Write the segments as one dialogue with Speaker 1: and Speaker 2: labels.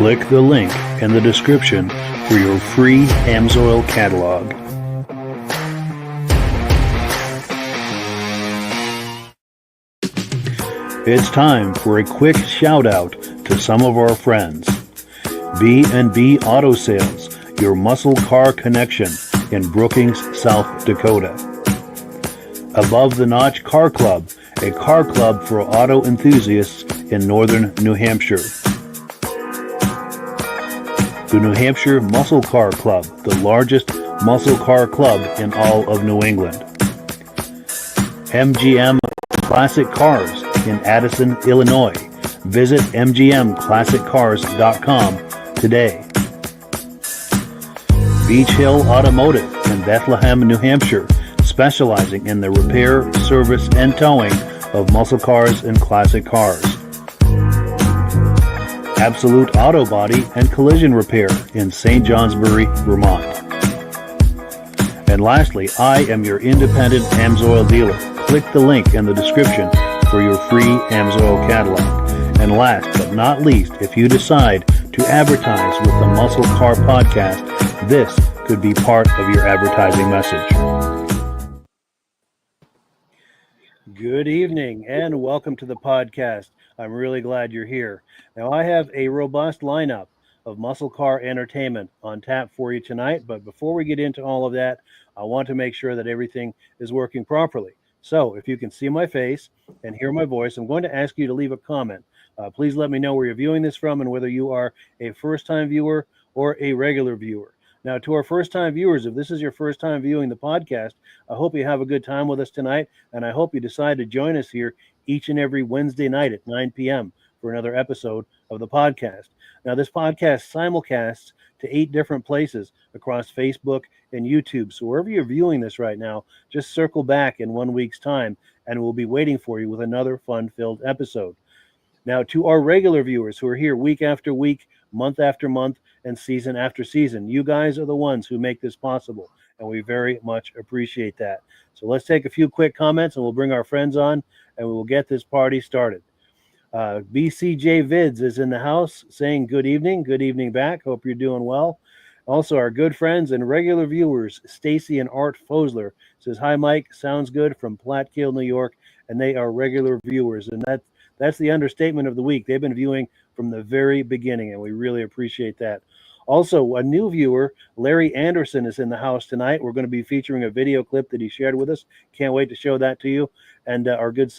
Speaker 1: Click the link in the description for your free Amsoil catalog. It's time for a quick shout out to some of our friends. B&B Auto Sales, your muscle car connection in Brookings, South Dakota. Above the Notch Car Club, a car club for auto enthusiasts in northern New Hampshire. The New Hampshire Muscle Car Club, the largest muscle car club in all of New England. MGM Classic Cars in Addison, Illinois. Visit mgmclassiccars.com today. Beach Hill Automotive in Bethlehem, New Hampshire, specializing in the repair, service, and towing of muscle cars and classic cars. Absolute Auto Body and Collision Repair in St. Johnsbury, Vermont. And lastly, I am your independent Amsoil dealer. Click the link in the description for your free Amsoil catalog. And last but not least, if you decide to advertise with the Muscle Car Podcast, this could be part of your advertising message. Good evening and welcome to the podcast. I'm really glad you're here. Now, I have a robust lineup of muscle car entertainment on tap for you tonight, but before we get into all of that, I want to make sure that everything is working properly. So if you can see my face and hear my voice, I'm going to ask you to leave a comment. Please let me know where you're viewing this from and whether you are a first-time viewer or a regular viewer. Now, to our first-time viewers, if this is your first time viewing the podcast, I hope you have a good time with us tonight, and I hope you decide to join us here each and every Wednesday night at 9 p.m. for another episode of the podcast. Now, this podcast simulcasts to 8 different places across Facebook and YouTube. So wherever you're viewing this right now, just circle back in 1 week's time, and we'll be waiting for you with another fun-filled episode. Now, to our regular viewers who are here week after week, month after month, and season after season, you guys are the ones who make this possible, and we very much appreciate that. So let's take a few quick comments, and we'll bring our friends on, and we will get this party started. BCJ Vids is in the house saying good evening. Good evening back. Hope you're doing well. Also, our good friends and regular viewers, Stacy and Art Fosler, says, hi, Mike. Sounds good from Platkill, New York, and they are regular viewers, and that's the understatement of the week. They've been viewing from the very beginning, and we really appreciate that. Also, a new viewer, Larry Anderson, is in the house tonight. We're going to be featuring a video clip that he shared with us. Can't wait to show that to you. And our good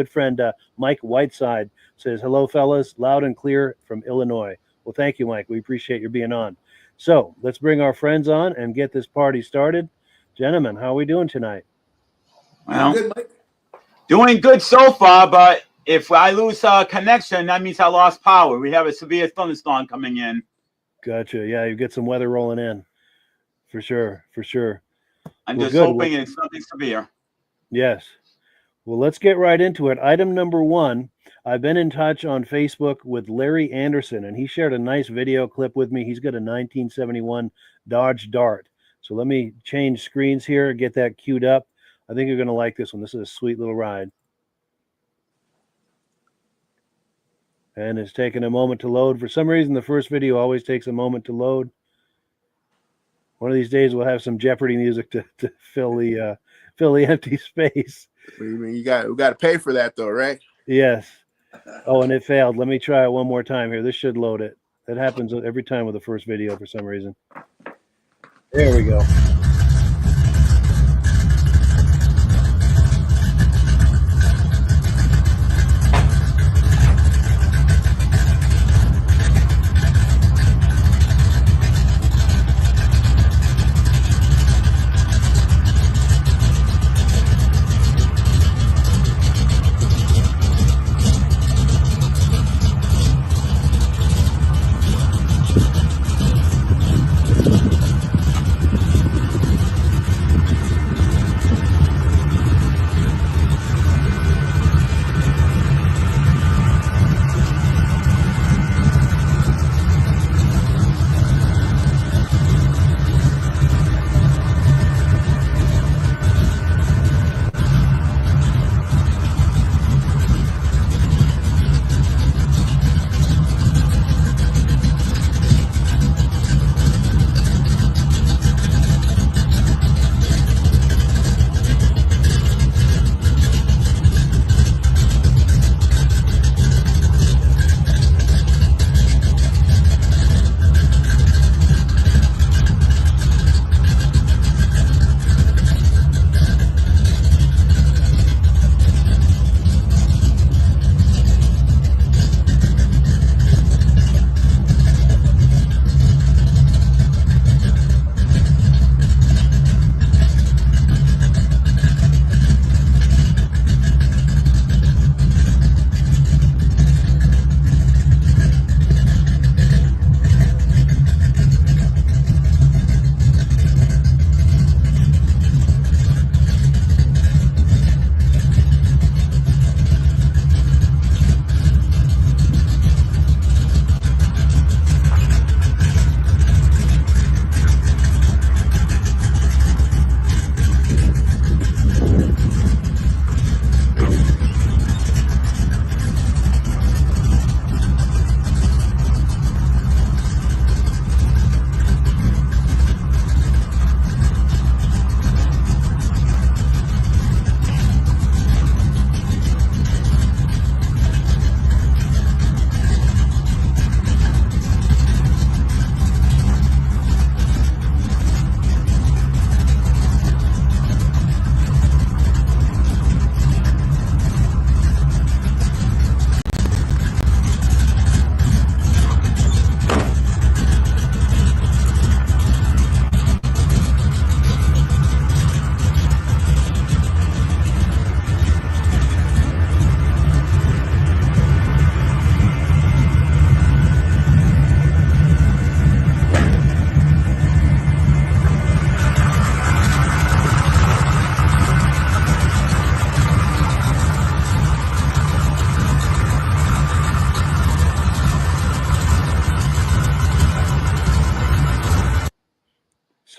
Speaker 1: friend Mike Whiteside says, hello, fellas, loud and clear from Illinois. Well, thank you, Mike. We appreciate your being on. So let's bring our friends on and get this party started. Gentlemen, how are we doing tonight?
Speaker 2: Well, good, Mike. Doing good so far, but if I lose connection, that means I lost power. We have a severe thunderstorm coming in.
Speaker 1: Gotcha. Yeah, you get some weather rolling in. For sure.
Speaker 2: I'm just hoping it's nothing severe.
Speaker 1: Yes. Well, let's get right into it. Item number 1, I've been in touch on Facebook with Larry Anderson, and he shared a nice video clip with me. He's got a 1971 Dodge Dart. So let me change screens here, get that queued up. I think you're going to like this one. This is a sweet little ride. And it's taking a moment to load. For some reason, the first video always takes a moment to load. One of these days, we'll have some Jeopardy music to fill the empty space.
Speaker 3: What do you mean? We got to pay for that, though, right?
Speaker 1: Yes. Oh, and it failed. Let me try it one more time here. This should load it. That happens every time with the first video for some reason. There we go.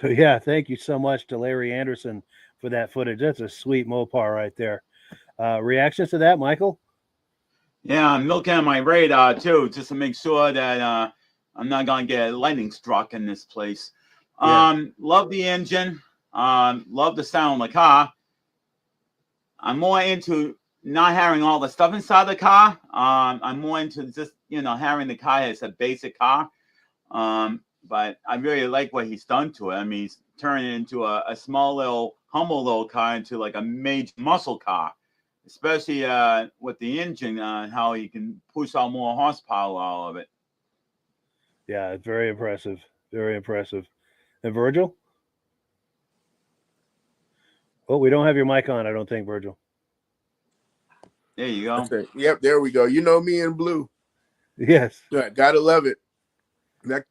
Speaker 1: So yeah, thank you so much to Larry Anderson for that footage. That's a sweet Mopar right there. Reactions to that, Michael?
Speaker 2: Yeah, I'm looking at my radar too, just to make sure that I'm not gonna get lightning struck in this place. Love the engine. Love the sound of the car. I'm more into not having all the stuff inside the car. I'm more into just, having the car as a basic car. But I really like what he's done to it. I mean, he's turned it into a small little, humble little car into like a major muscle car, especially with the engine, how he can push out more horsepower out of it.
Speaker 1: Yeah, it's very impressive. Very impressive. And Virgil? Oh, we don't have your mic on, I don't think, Virgil.
Speaker 2: There you go.
Speaker 3: Okay. Yep, there we go. You know me in blue.
Speaker 1: Yes.
Speaker 3: Yeah, gotta love it. That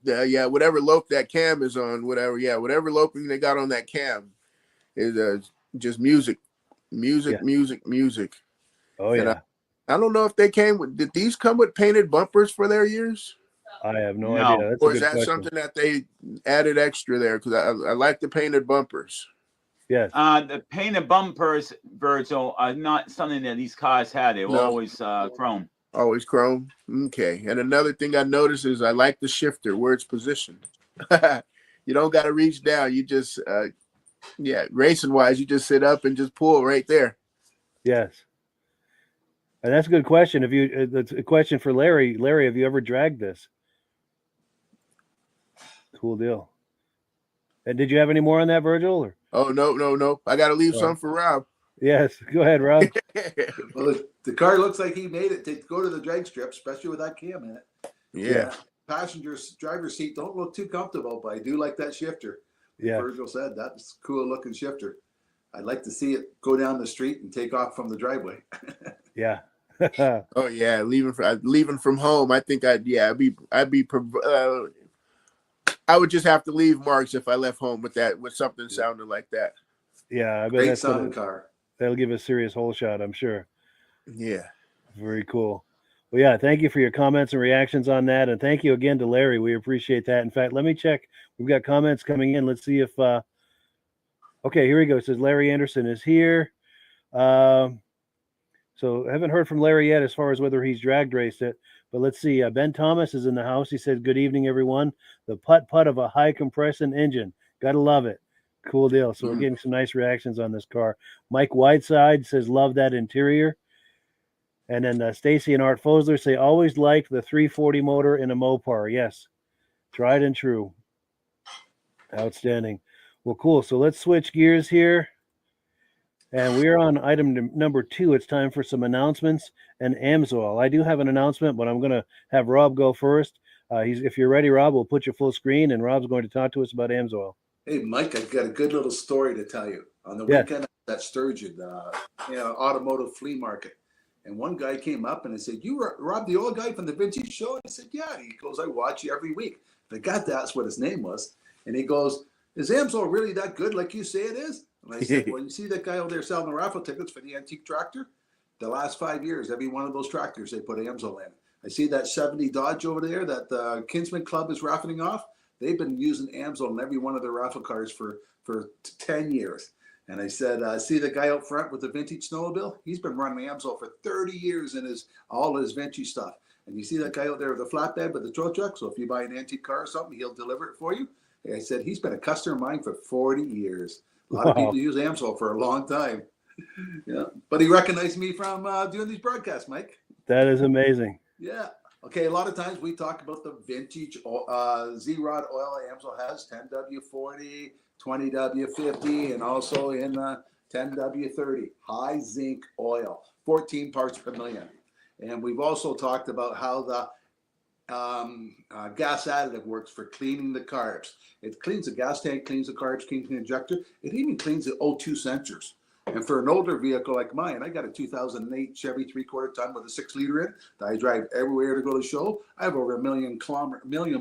Speaker 3: whatever lope that cam is on, whatever loping they got on that cam is just music.
Speaker 1: Oh,
Speaker 3: and
Speaker 1: yeah.
Speaker 3: I don't know if they came with. Did these come with painted bumpers for their years?
Speaker 1: I have no
Speaker 2: No.
Speaker 1: idea. That's
Speaker 3: Or
Speaker 1: a
Speaker 3: is
Speaker 1: good
Speaker 3: that
Speaker 1: question.
Speaker 3: something that they added extra there? Because I like the painted bumpers.
Speaker 1: Yes.
Speaker 2: The painted bumpers, Virgil, are not something that these cars had. They were always chrome.
Speaker 3: Always chrome. Okay. And another thing I noticed is I like the shifter where it's positioned. You don't got to reach down. You just, racing wise, you just sit up and just pull right there.
Speaker 1: Yes. And that's a good question. That's a question for Larry. Larry, have you ever dragged this? Cool deal. And did you have any more on that, Virgil? Or?
Speaker 3: Oh, no. I got to leave some for Rob.
Speaker 1: Yes. Go ahead, Rob.
Speaker 4: Well, the car looks like he made it to go to the drag strip, especially with that cam in it.
Speaker 3: Yeah.
Speaker 4: Driver's seat don't look too comfortable, but I do like that shifter.
Speaker 1: Yeah.
Speaker 4: Virgil said that's a cool looking shifter. I'd like to see it go down the street and take off from the driveway.
Speaker 1: Yeah.
Speaker 3: Oh yeah, leaving from home. I think I would just have to leave marks if I left home with something sounding like that.
Speaker 1: Yeah, I bet
Speaker 4: Great sounding car.
Speaker 1: That'll give a serious hole shot, I'm sure.
Speaker 3: Yeah.
Speaker 1: Very cool. Well, yeah, thank you for your comments and reactions on that. And thank you again to Larry. We appreciate that. In fact, let me check. We've got comments coming in. Let's see if okay, here we go. It says Larry Anderson is here. So I haven't heard from Larry yet as far as whether he's drag raced it. But let's see. Ben Thomas is in the house. He said, good evening, everyone. The putt of a high compression engine. Gotta love it. Cool deal. So we're getting some nice reactions on this car. Mike Whiteside says, love that interior. And then Stacy and Art Fosler say, always liked the 340 motor in a Mopar. Yes, tried and true. Outstanding. Well, cool. So let's switch gears here. And we're on item number 2. It's time for some announcements and Amsoil. I do have an announcement, but I'm going to have Rob go first. If you're ready, Rob, we'll put you full screen, and Rob's going to talk to us about Amsoil.
Speaker 4: Hey, Mike, I've got a good little story to tell you. On the weekend at Sturgeon, automotive flea market. And one guy came up and he said, you were Rob, the old guy from the vintage show? And I said, yeah. And he goes, I watch you every week. I got that's what his name was. And he goes, is Amsoil really that good like you say it is? And I said, well, you see that guy over there selling the raffle tickets for the antique tractor? The last 5 years, every one of those tractors, they put Amsoil in. I see that 70 Dodge over there that the Kinsman Club is raffling off. They've been using Amsoil in every one of their raffle cars for 10 years. And I said, see the guy out front with the vintage snowmobile? He's been running Amsoil for 30 years in all his vintage stuff. And you see that guy out there with the flatbed with the tow truck? So if you buy an antique car or something, he'll deliver it for you. I said, he's been a customer of mine for 40 years. A lot of people use Amsoil for a long time. Yeah, but he recognized me from doing these broadcasts, Mike.
Speaker 1: That is amazing.
Speaker 4: Yeah. Okay, a lot of times we talk about the vintage Z-Rod oil Amsoil has, 10W40, 20W50, and also in 10W30, high zinc oil, 14 parts per million. And we've also talked about how the gas additive works for cleaning the carbs. It cleans the gas tank, cleans the carbs, cleans the injector. It even cleans the O2 sensors. And for an older vehicle like mine, I got a 2008 Chevy 3/4 ton with a 6-liter in that I drive everywhere to go to show. I have over a million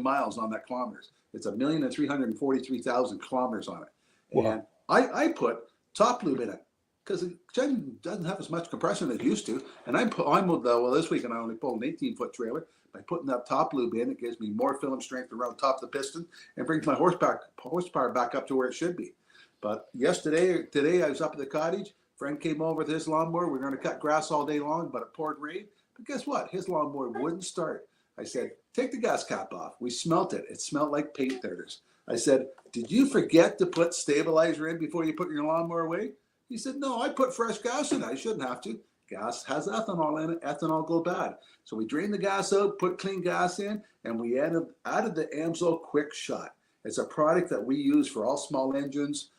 Speaker 4: miles on that kilometers. It's 1,343,000 kilometers on it.
Speaker 1: Wow.
Speaker 4: And I put top lube in it. because the engine doesn't have as much compression as it used to. And this weekend I only pulled an 18-foot trailer. By putting that top lube in, it gives me more film strength around top of the piston and brings my horsepower back up to where it should be. But today I was up at the cottage. Friend came over with his lawnmower. We were going to cut grass all day long, but it poured rain. But guess what? His lawnmower wouldn't start. I said, take the gas cap off. We smelt it. It smelled like paint thinners. I said, did you forget to put stabilizer in before you put your lawnmower away? He said, no, I put fresh gas in. I shouldn't have to. Gas has ethanol in it. Ethanol go bad. So we drained the gas out, put clean gas in, and we added the Amsoil Quick Shot. It's a product that we use for all small engines.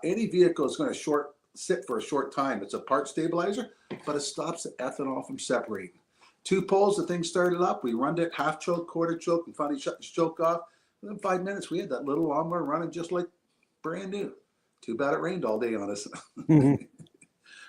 Speaker 4: Any vehicle is going to sit for a short time. It's a part stabilizer, but it stops the ethanol from separating. 2 pulls, the thing started up. We run it half choke, quarter choke, and finally shut the choke off. Within 5 minutes, we had that little lawnmower running just like brand new. Too bad it rained all day on us.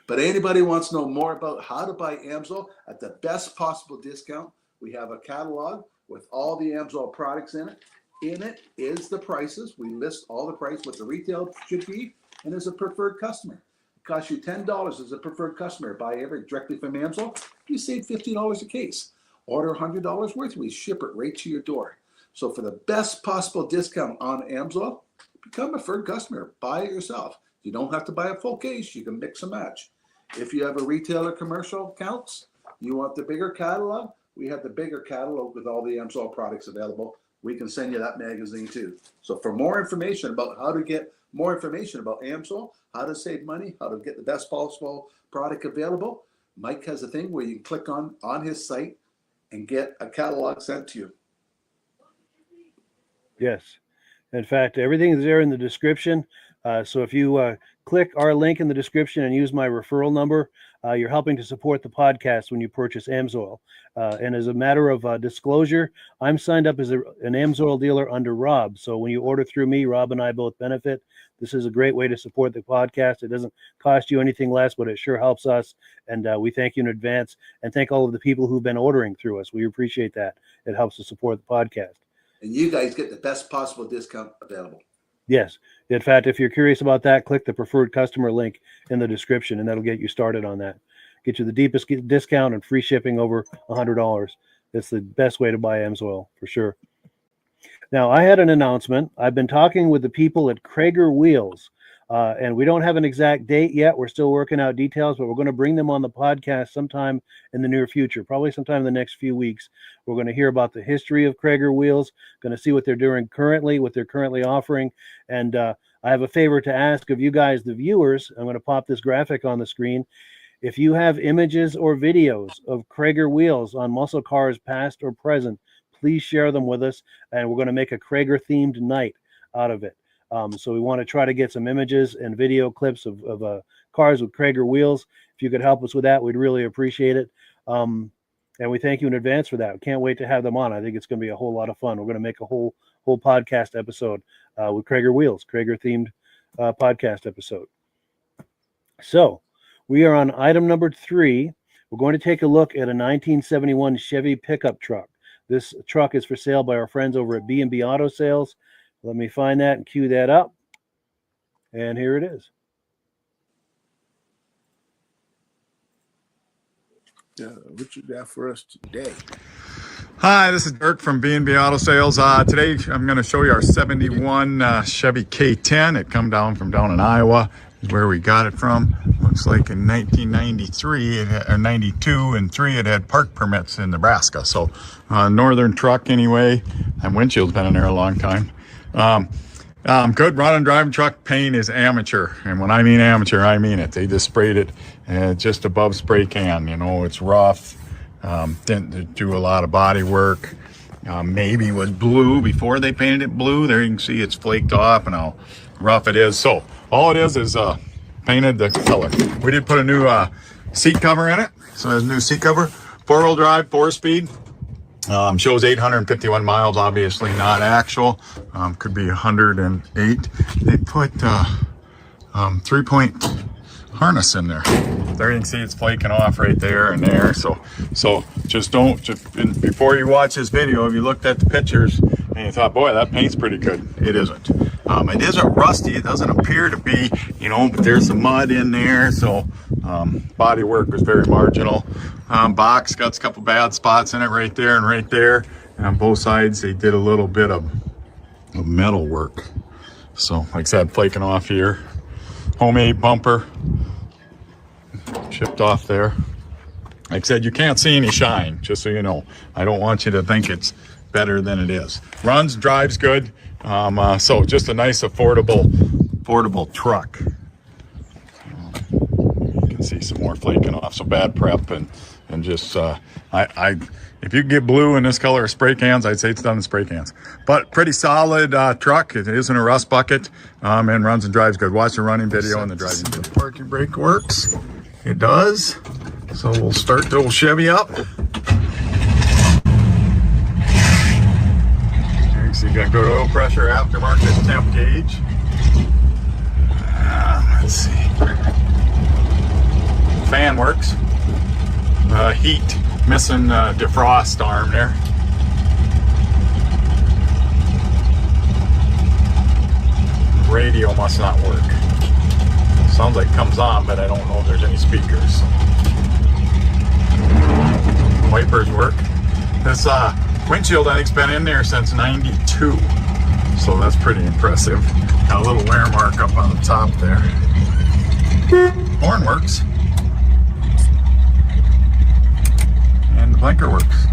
Speaker 4: But anybody wants to know more about how to buy Amsoil at the best possible discount, we have a catalog with all the Amsoil products in it. In it is the prices. We list all the price, what the retail should be, and as a preferred customer. It costs you $10 as a preferred customer. Buy everything directly from Amsoil, you save $50 a case. Order $100 worth, we ship it right to your door. So for the best possible discount on Amsoil, become a preferred customer. Buy it yourself. You don't have to buy a full case. You can mix and match. If you have a retailer commercial accounts, you want the bigger catalog, we have the bigger catalog with all the Amsoil products available. We can send you that magazine too. So for more information about how to get more information about Amsoil, how to save money, how to get the best possible product available, Mike has a thing where you can click on his site and get a catalog sent to you.
Speaker 1: Yes. In fact, everything is there in the description. So if you click our link in the description and use my referral number, you're helping to support the podcast when you purchase Amsoil. And as a matter of disclosure, I'm signed up as an Amsoil dealer under Rob. So when you order through me, Rob and I both benefit. This is a great way to support the podcast. It doesn't cost you anything less, but it sure helps us. And we thank you in advance. And thank all of the people who've been ordering through us. We appreciate that. It helps to support the podcast.
Speaker 4: And you guys get the best possible discount available.
Speaker 1: Yes. In fact, if you're curious about that, click the preferred customer link in the description, and that'll get you started on that. Get you the deepest discount and free shipping over $100. It's the best way to buy Amsoil for sure. Now, I had an announcement. I've been talking with the people at Cragar Wheels, and we don't have an exact date yet. We're still working out details, but we're going to bring them on the podcast sometime in the near future, probably sometime in the next few weeks. We're going to hear about the history of Cragar Wheels, going to see what they're doing currently, what they're currently offering. And I have a favor to ask of you guys, the viewers. I'm going to pop this graphic on the screen. If you have images or videos of Cragar Wheels on muscle cars, past or present, please share them with us. And we're going to make a Cragar themed night out of it. So we want to try to get some images and video clips of cars with Cragar Wheels. If you could help us with that, we'd really appreciate it. And we thank you in advance for that. We can't wait to have them on. I think it's going to be a whole lot of fun. We're going to make a whole podcast episode with Cragar Wheels, Cragar themed podcast episode. So we are on item number 3. We're going to take a look at a 1971 Chevy pickup truck. This truck is for sale by our friends over at B&B Auto Sales. Let me find that and cue that up. And here it is.
Speaker 3: What you got for us today?
Speaker 5: Hi, this is Dirk from B&B Auto Sales. Today I'm going to show you our 71 Chevy K10. It come down from down in Iowa, is where we got it from. Looks like in 1993 or 92 and 3 it had park permits in Nebraska. So northern truck anyway. And windshield's been in there a long time. Good running driving truck. Paint is amateur, and when I mean amateur, I mean it. They just sprayed it just above spray can. You know, it's rough. Didn't do a lot of body work. Maybe was blue before they painted it blue. There you can see it's flaked off and how rough it is. So all it is painted the color. We did put a new seat cover in it. So there's a new seat cover. 4-wheel drive, 4-speed. Shows 851 miles, obviously not actual. Could be 108. They put 3-point harness in there. There you can see it's flaking off right there and there. So just before you watch this video, if you looked at the pictures and you thought, boy, that paint's pretty good, it isn't. It isn't rusty. It doesn't appear to be, you know, but there's some mud in there. So body work was very marginal. Box got a couple bad spots in it right there and right there. And on both sides, they did a little bit of metal work. So like I said, flaking off here. Homemade bumper. Chipped off there. Like I said, you can't see any shine, just so you know. I don't want you to think it's better than it is. Runs, drives good. So just a nice, affordable truck. You can see some more flaking off, so bad prep and just, if you get blue in this color of spray cans, I'd say it's done in spray cans. But pretty solid truck. It isn't a rust bucket, and runs and drives good. Watch the running video and the driving video. The parking brake works. It does. So we'll start the old Chevy up. So you got good oil pressure, aftermarket temp gauge. Let's see. Fan works. Heat, missing defrost arm there. Radio must not work. Sounds like it comes on, but I don't know if there's any speakers. Wipers work. This windshield, I think, has been in there since '92, so that's pretty impressive. Got a little wear mark up on the top there. Horn works. And the blinker works.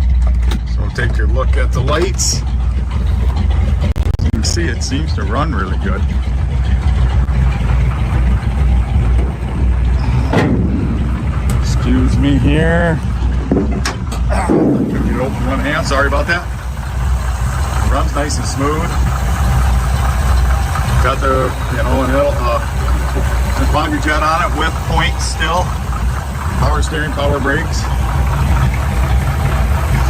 Speaker 5: So take a look at the lights. As you can see, it seems to run really good. Excuse me here. Get it open one hand, sorry about that. It runs nice and smooth. Got the, thermometer jet on it with points still. Power steering, power brakes.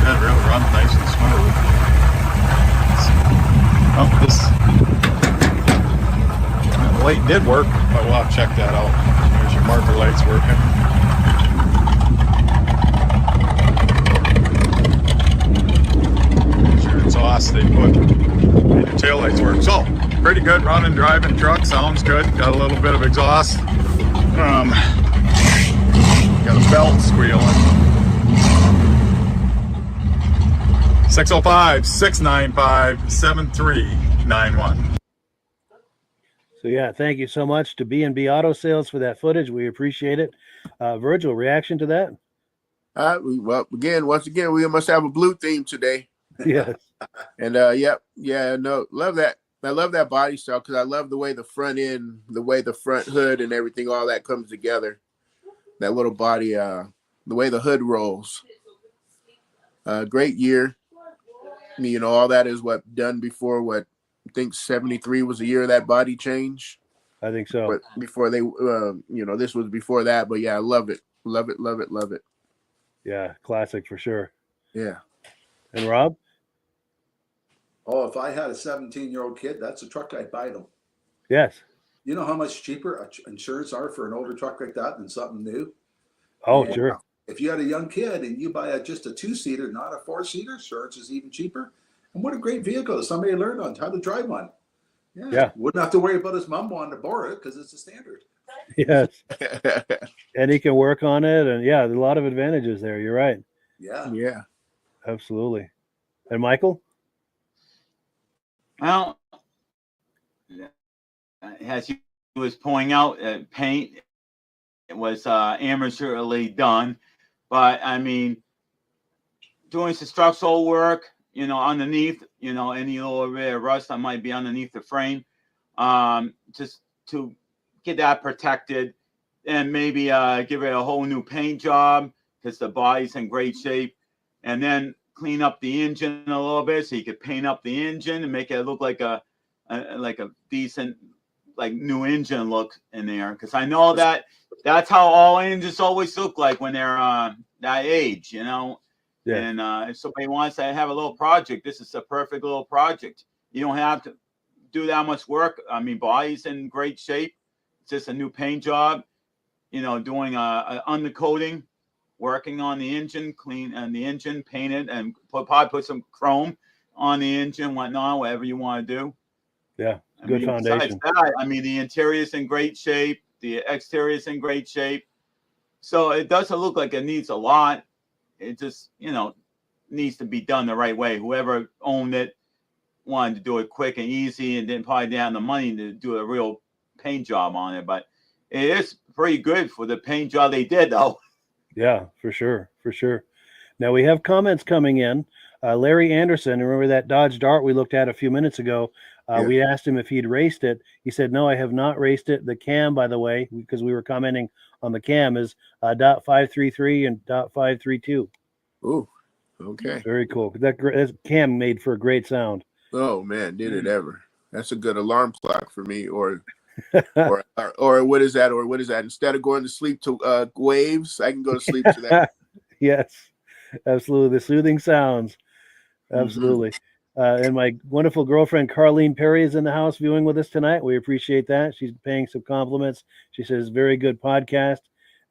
Speaker 5: That really runs nice and smooth. Oh, this light did work, but we'll have to check that out. There's your marker lights working. Exhaust they put and your tail lights work. So pretty good running, driving truck. Sounds good. Got a little bit of exhaust. Got a belt squealing. 605-695-7391.
Speaker 1: So yeah, thank you so much to B&B Auto Sales for that footage. We appreciate it. Virgil, reaction to that?
Speaker 3: Well, once again, we must have a blue theme today.
Speaker 1: Yes.
Speaker 3: And no, love that. I love that body style because I love the way the front end, the way the front hood and everything, all that comes together. That little body, the way the hood rolls. Great year. You know, all that is what done before what I think 73 was the year of that body change.
Speaker 1: I think so.
Speaker 3: But before they, this was before that. But yeah, I love it. Love it, love it, love it.
Speaker 1: Yeah, classic for sure.
Speaker 3: Yeah.
Speaker 1: And Rob?
Speaker 4: Oh, if I had a 17-year-old kid, that's a truck I'd buy them.
Speaker 1: Yes.
Speaker 4: You know how much cheaper insurance are for an older truck like that than something new?
Speaker 1: Oh,
Speaker 4: And
Speaker 1: sure.
Speaker 4: if you had a young kid and you buy just a 2-seater, not a 4-seater, insurance is even cheaper. And what a great vehicle. Somebody learned on how to drive one. Yeah. Wouldn't have to worry about his mom wanting to borrow it because it's a standard.
Speaker 1: Yes. And he can work on it. And yeah, there's a lot of advantages there. You're right.
Speaker 4: Yeah.
Speaker 3: Yeah.
Speaker 1: Absolutely. And Michael?
Speaker 2: Well, as he was pointing out, paint was amateurly done, but I mean, doing some structural work, underneath, any little bit of rust that might be underneath the frame, just to get that protected, and maybe give it a whole new paint job because the body's in great shape, and then clean up the engine a little bit so you could paint up the engine and make it look like a decent, like, new engine look in there, because I know that's how all engines always look like when they're that age, Yeah. And if somebody wants to have a little project, this is a perfect little project. You don't have to do that much work. I mean, body's in great shape. It's just a new paint job, doing a undercoating, working on the engine, paint it, and probably put some chrome on the engine, whatnot, whatever you want to do.
Speaker 1: Yeah. Good foundation.
Speaker 2: Besides that, I mean, the interior is in great shape. The exterior is in great shape. So it doesn't look like it needs a lot. It just, needs to be done the right way. Whoever owned it wanted to do it quick and easy and didn't probably down the money to do a real paint job on it. But it is pretty good for the paint job they did, though.
Speaker 1: Yeah, for sure. For sure. Now we have comments coming in. Larry Anderson, remember that Dodge Dart we looked at a few minutes ago? We asked him if he'd raced it. He said, no, I have not raced it. The cam, by the way, because we were commenting on the cam, is .533 and .532.
Speaker 3: Ooh, okay.
Speaker 1: Very cool. That cam made for a great sound.
Speaker 3: Oh, man, did it ever. That's a good alarm clock for me. Or what is that? Or what is that? Instead of going to sleep to waves, I can go to sleep to that.
Speaker 1: Yes, absolutely. The soothing sounds. Absolutely. And my wonderful girlfriend, Carlene Perry, is in the house viewing with us tonight. We appreciate that. She's paying some compliments. She says, very good podcast.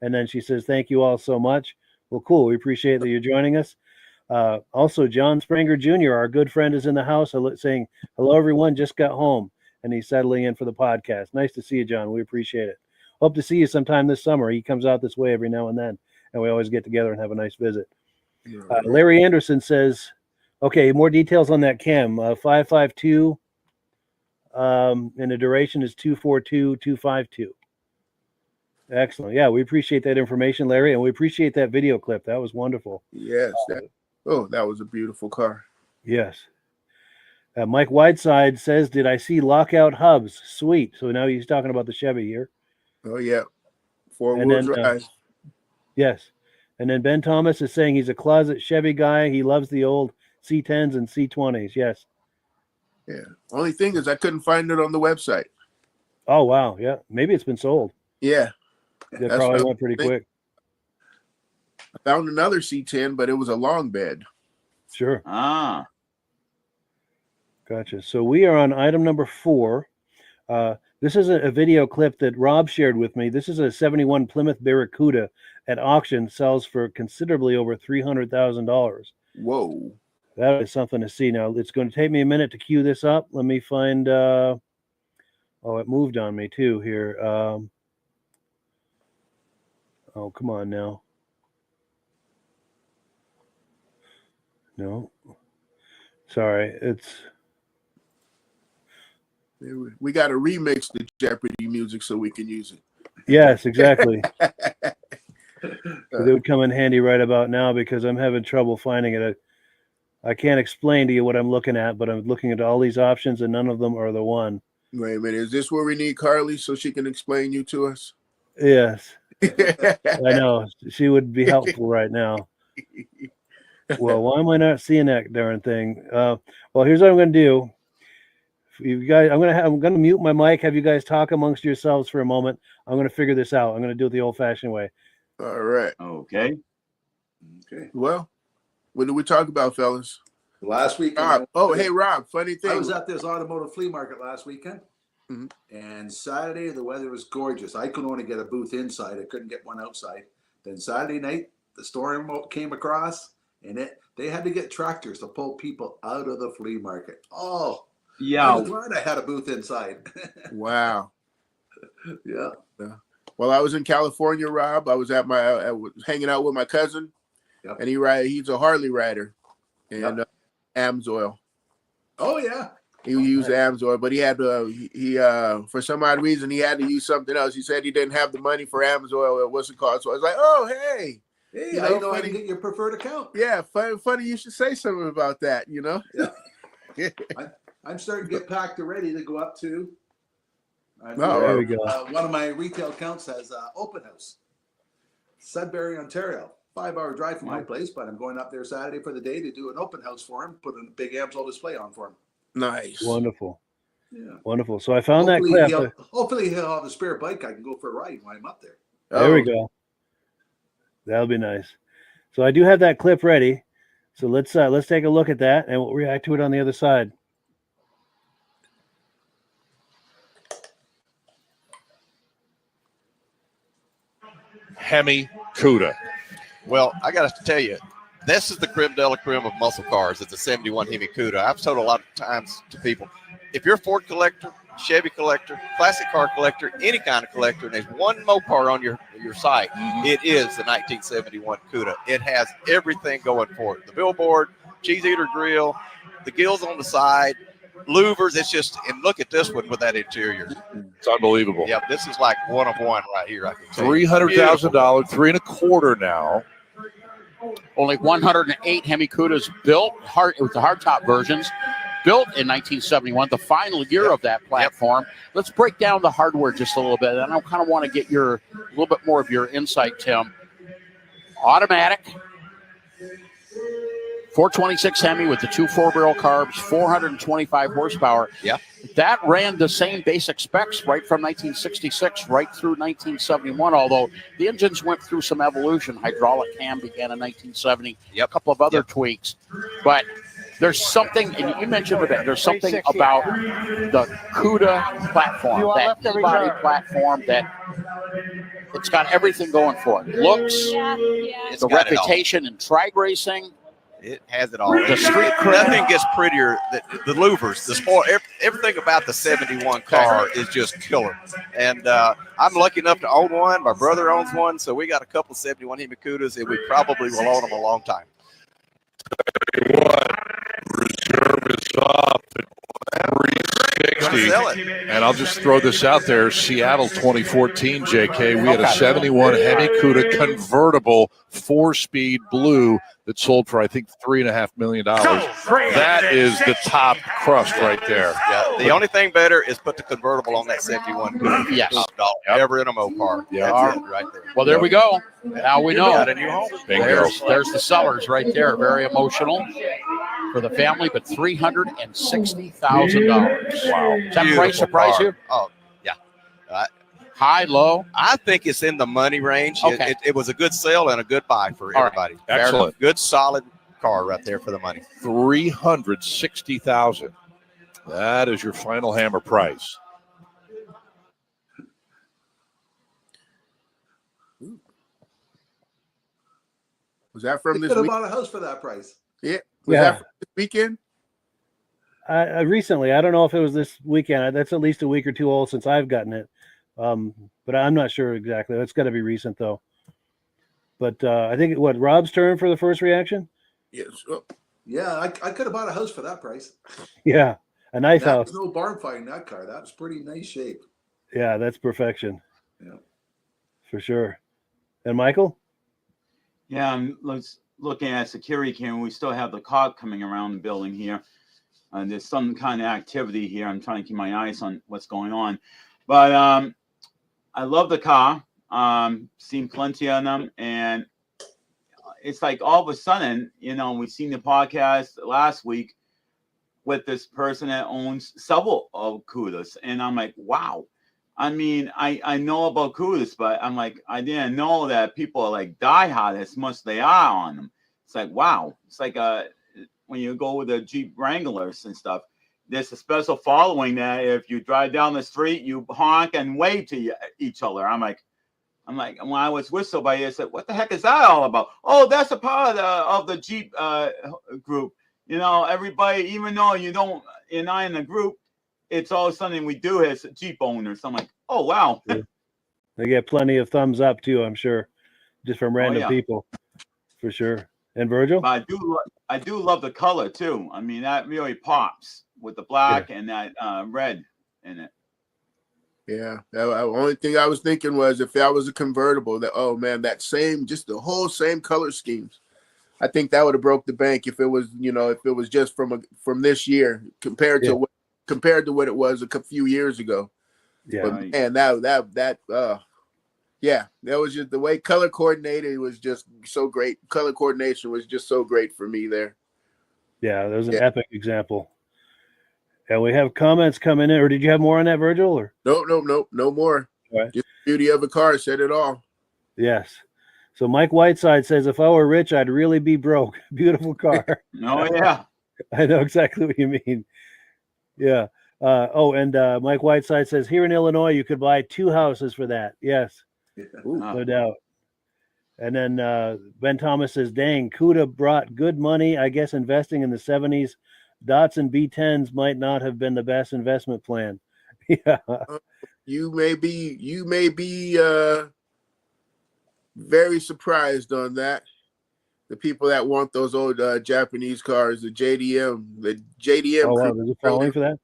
Speaker 1: And then she says, thank you all so much. Well, cool. We appreciate that you're joining us. Also, John Spranger Jr., our good friend, is in the house saying, hello, everyone. Just got home. And he's settling in for the podcast. Nice to see you, John. We appreciate it. Hope to see you sometime this summer. He comes out this way every now and then, and we always get together and have a nice visit. Larry Anderson says, okay, more details on that cam. 552, and the duration is 242, Excellent. Yeah, we appreciate that information, Larry, and we appreciate that video clip. That was wonderful.
Speaker 3: Yes. That was a beautiful car.
Speaker 1: Yes. Mike Whiteside says, did I see lockout hubs? Sweet. So now he's talking about the Chevy here.
Speaker 3: Oh, yeah. Four-wheel drive.
Speaker 1: Yes. And then Ben Thomas is saying he's a closet Chevy guy. He loves the old C10s and C20s. Yes.
Speaker 3: Yeah. Only thing is I couldn't find it on the website.
Speaker 1: Oh, wow. Yeah. Maybe it's been sold.
Speaker 3: Yeah.
Speaker 1: That probably went pretty quick.
Speaker 3: I found another C10, but it was a long bed.
Speaker 1: Sure.
Speaker 2: Ah.
Speaker 1: Gotcha. So we are on item number 4. This is a video clip that Rob shared with me. This is a 71 Plymouth Barracuda at auction, sells for considerably over $300,000.
Speaker 3: Whoa.
Speaker 1: That is something to see. Now, it's going to take me a minute to cue this up. Let me find, it moved on me too here. Oh, come on now. No. Sorry,
Speaker 3: we got to remix the Jeopardy music so we can use it.
Speaker 1: Yes, exactly. It would come in handy right about now because I'm having trouble finding it. I can't explain to you what I'm looking at, but I'm looking at all these options and none of them are the one.
Speaker 3: Wait a minute. Is this where we need Carly so she can explain you to us?
Speaker 1: Yes. I know. She would be helpful right now. Well, why am I not seeing that darn thing? Well, here's what I'm going to do. You guys, I'm going to mute my mic. Have you guys talk amongst yourselves for a moment. I'm going to figure this out. I'm going to do it the old-fashioned way.
Speaker 3: All right.
Speaker 2: Okay.
Speaker 3: Well, what did we talk about, fellas?
Speaker 4: Last week.
Speaker 3: Hey, Rob. Funny thing.
Speaker 4: I was at this automotive flea market last weekend, and Saturday the weather was gorgeous. I could only get a booth inside. I couldn't get one outside. Then Saturday night, the storm came across, and they had to get tractors to pull people out of the flea market. Oh.
Speaker 2: Yeah.
Speaker 4: I was glad I had a booth inside.
Speaker 3: Wow.
Speaker 4: Yeah.
Speaker 3: Well, I was in California, Rob. I was I was hanging out with my cousin, and he's a Harley rider, and Amsoil.
Speaker 4: Oh yeah.
Speaker 3: He used Amsoil, but he had for some odd reason he had to use something else. He said he didn't have the money for Amsoil. What's it called? So I was like, oh hey.
Speaker 4: Hey, I know I can get your preferred account.
Speaker 3: Yeah, funny you should say something about that.
Speaker 4: Yeah. I'm starting to get packed and ready to go up to.
Speaker 1: There we go.
Speaker 4: One of my retail accounts has open house, Sudbury, Ontario. 5-hour drive from my place, but I'm going up there Saturday for the day to do an open house for him. Put a big Amsoil display on for him.
Speaker 3: Nice,
Speaker 1: wonderful,
Speaker 4: yeah,
Speaker 1: wonderful. So I found that clip.
Speaker 4: Hopefully he'll have a spare bike. I can go for a ride while I'm up there.
Speaker 1: There we go. That'll be nice. So I do have that clip ready. So let's take a look at that, and we'll react to it on the other side.
Speaker 6: Hemi Cuda. Well, I got to tell you, this is the creme de la creme of muscle cars. It's a 71 Hemi Cuda. I've told a lot of times to people, if you're a Ford collector Chevy collector, classic car collector, any kind of collector, and there's one Mopar on your site, it is the 1971 Cuda. It has everything going for it. The billboard, cheese eater grill, the gills on the side, louvers. It's just, and look at this one with that interior.
Speaker 7: It's unbelievable.
Speaker 6: Yep, this is like one of one right here. I can tell you.
Speaker 7: $300,000, $3.25 now.
Speaker 8: Only 108 Hemi Cudas built with the hardtop versions, built in 1971, the final year of that platform. Let's break down the hardware just a little bit. And I kind of want to get a little bit more of your insight, Tim. Automatic, 426 Hemi with the two 4-barrel carbs, 425 horsepower.
Speaker 6: Yeah.
Speaker 8: That ran the same basic specs right from 1966 right through 1971, although the engines went through some evolution. Hydraulic cam began in 1970, a couple of other tweaks. But there's something, and you mentioned it, there's something about the Cuda platform, that E-body platform, that it's got everything going for it. Looks, the reputation in trike racing.
Speaker 6: It has it all.
Speaker 8: The street cred.
Speaker 6: Nothing gets prettier. The louvers, the sport, everything about the 71 car is just killer. And I'm lucky enough to own one. My brother owns one, so we got a couple 71 Hemi Cudas, and we probably will own them a long time.
Speaker 7: Reserve is off at 360. And I'll just throw this out there. Seattle 2014, JK. We had a 71 Hemi Cuda convertible 4-speed blue that sold for, I think, $3.5 million. That is the top crust right there.
Speaker 6: Yeah, the only thing better is put the convertible on that 71 Cuda.
Speaker 8: Yes.
Speaker 6: Top dollar ever in a Mopar. That's it right there.
Speaker 8: Well, there we go. Now we know.
Speaker 6: Got a new home.
Speaker 8: There's the sellers right there. Very emotional for the family, but $360,000. Wow. Does that price surprise you?
Speaker 6: Oh, yeah.
Speaker 8: High, low?
Speaker 6: I think it's in the money range.
Speaker 8: Okay.
Speaker 6: It was a good sale and a good buy for everybody.
Speaker 7: Right. Excellent.
Speaker 6: Good, solid car right there for the money.
Speaker 7: $360,000. That is your final hammer price.
Speaker 3: Was that from
Speaker 4: You
Speaker 3: this
Speaker 4: could have
Speaker 3: week?
Speaker 4: bought a house for that price.
Speaker 3: Yeah. Was that from this weekend?
Speaker 1: Recently, I don't know if it was this weekend. That's at least a week or two old since I've gotten it. But I'm not sure exactly. It's got to be recent though. But I think Rob's turn for the first reaction.
Speaker 3: Yes. Oh,
Speaker 4: Yeah, I could have bought a house for that price.
Speaker 1: Yeah, a nice house.
Speaker 4: There's no barn fight in that car. That was pretty nice shape.
Speaker 1: Yeah, that's perfection.
Speaker 4: Yeah,
Speaker 1: for sure. And Michael?
Speaker 2: Yeah, I'm looking at security camera. We still have the cop coming around the building here. There's some kind of activity here. I'm trying to keep my eyes on what's going on. But I love the car. Seen plenty of them. And it's like all of a sudden, we've seen the podcast last week with this person that owns several of Cudas. And I'm like, wow. I mean, I know about Cudas, but I'm like, I didn't know that people are like diehard as much as they are on them. It's like, wow. It's like when you go with the Jeep Wranglers and stuff, there's a special following that if you drive down the street, you honk and wave to each other. I'm like, when I was with somebody, I said, what the heck is that all about? Oh, that's a part of the Jeep group. Everybody, even though you're not in the group, it's all something we do as Jeep owners. I'm like, oh, wow.
Speaker 1: Yeah. They get plenty of thumbs up too, I'm sure, just from random people, for sure. And Virgil?
Speaker 2: But I do love the color too. I mean, that really pops with the black and that red in it.
Speaker 3: Yeah. The only thing I was thinking was if that was a convertible, just the whole same color schemes. I think that would have broke the bank if it was, if it was just from this year compared to what it was a few years ago.
Speaker 1: Yeah.
Speaker 3: But man, that was just the way color coordinated was just so great. Color coordination was just so great for me there.
Speaker 1: Yeah, that was an epic example. And we have comments coming in, or did you have more on that, Virgil? Or
Speaker 3: no more.
Speaker 1: Right.
Speaker 3: Just the beauty of a car said it all.
Speaker 1: Yes. So Mike Whiteside says, if I were rich, I'd really be broke. Beautiful car.
Speaker 2: Oh, yeah.
Speaker 1: I know exactly what you mean. Yeah. Mike Whiteside says, here in Illinois, you could buy 2 houses for that. Yes.
Speaker 4: Yeah.
Speaker 1: No doubt. And then Ben Thomas says, dang, Cuda brought good money. I guess investing in the 70s, Datsun B10s might not have been the best investment plan. Yeah.
Speaker 3: You may be very surprised on that. The people that want those old Japanese cars, the JDM.
Speaker 1: Oh wow,
Speaker 3: crew,
Speaker 1: there's a following for that.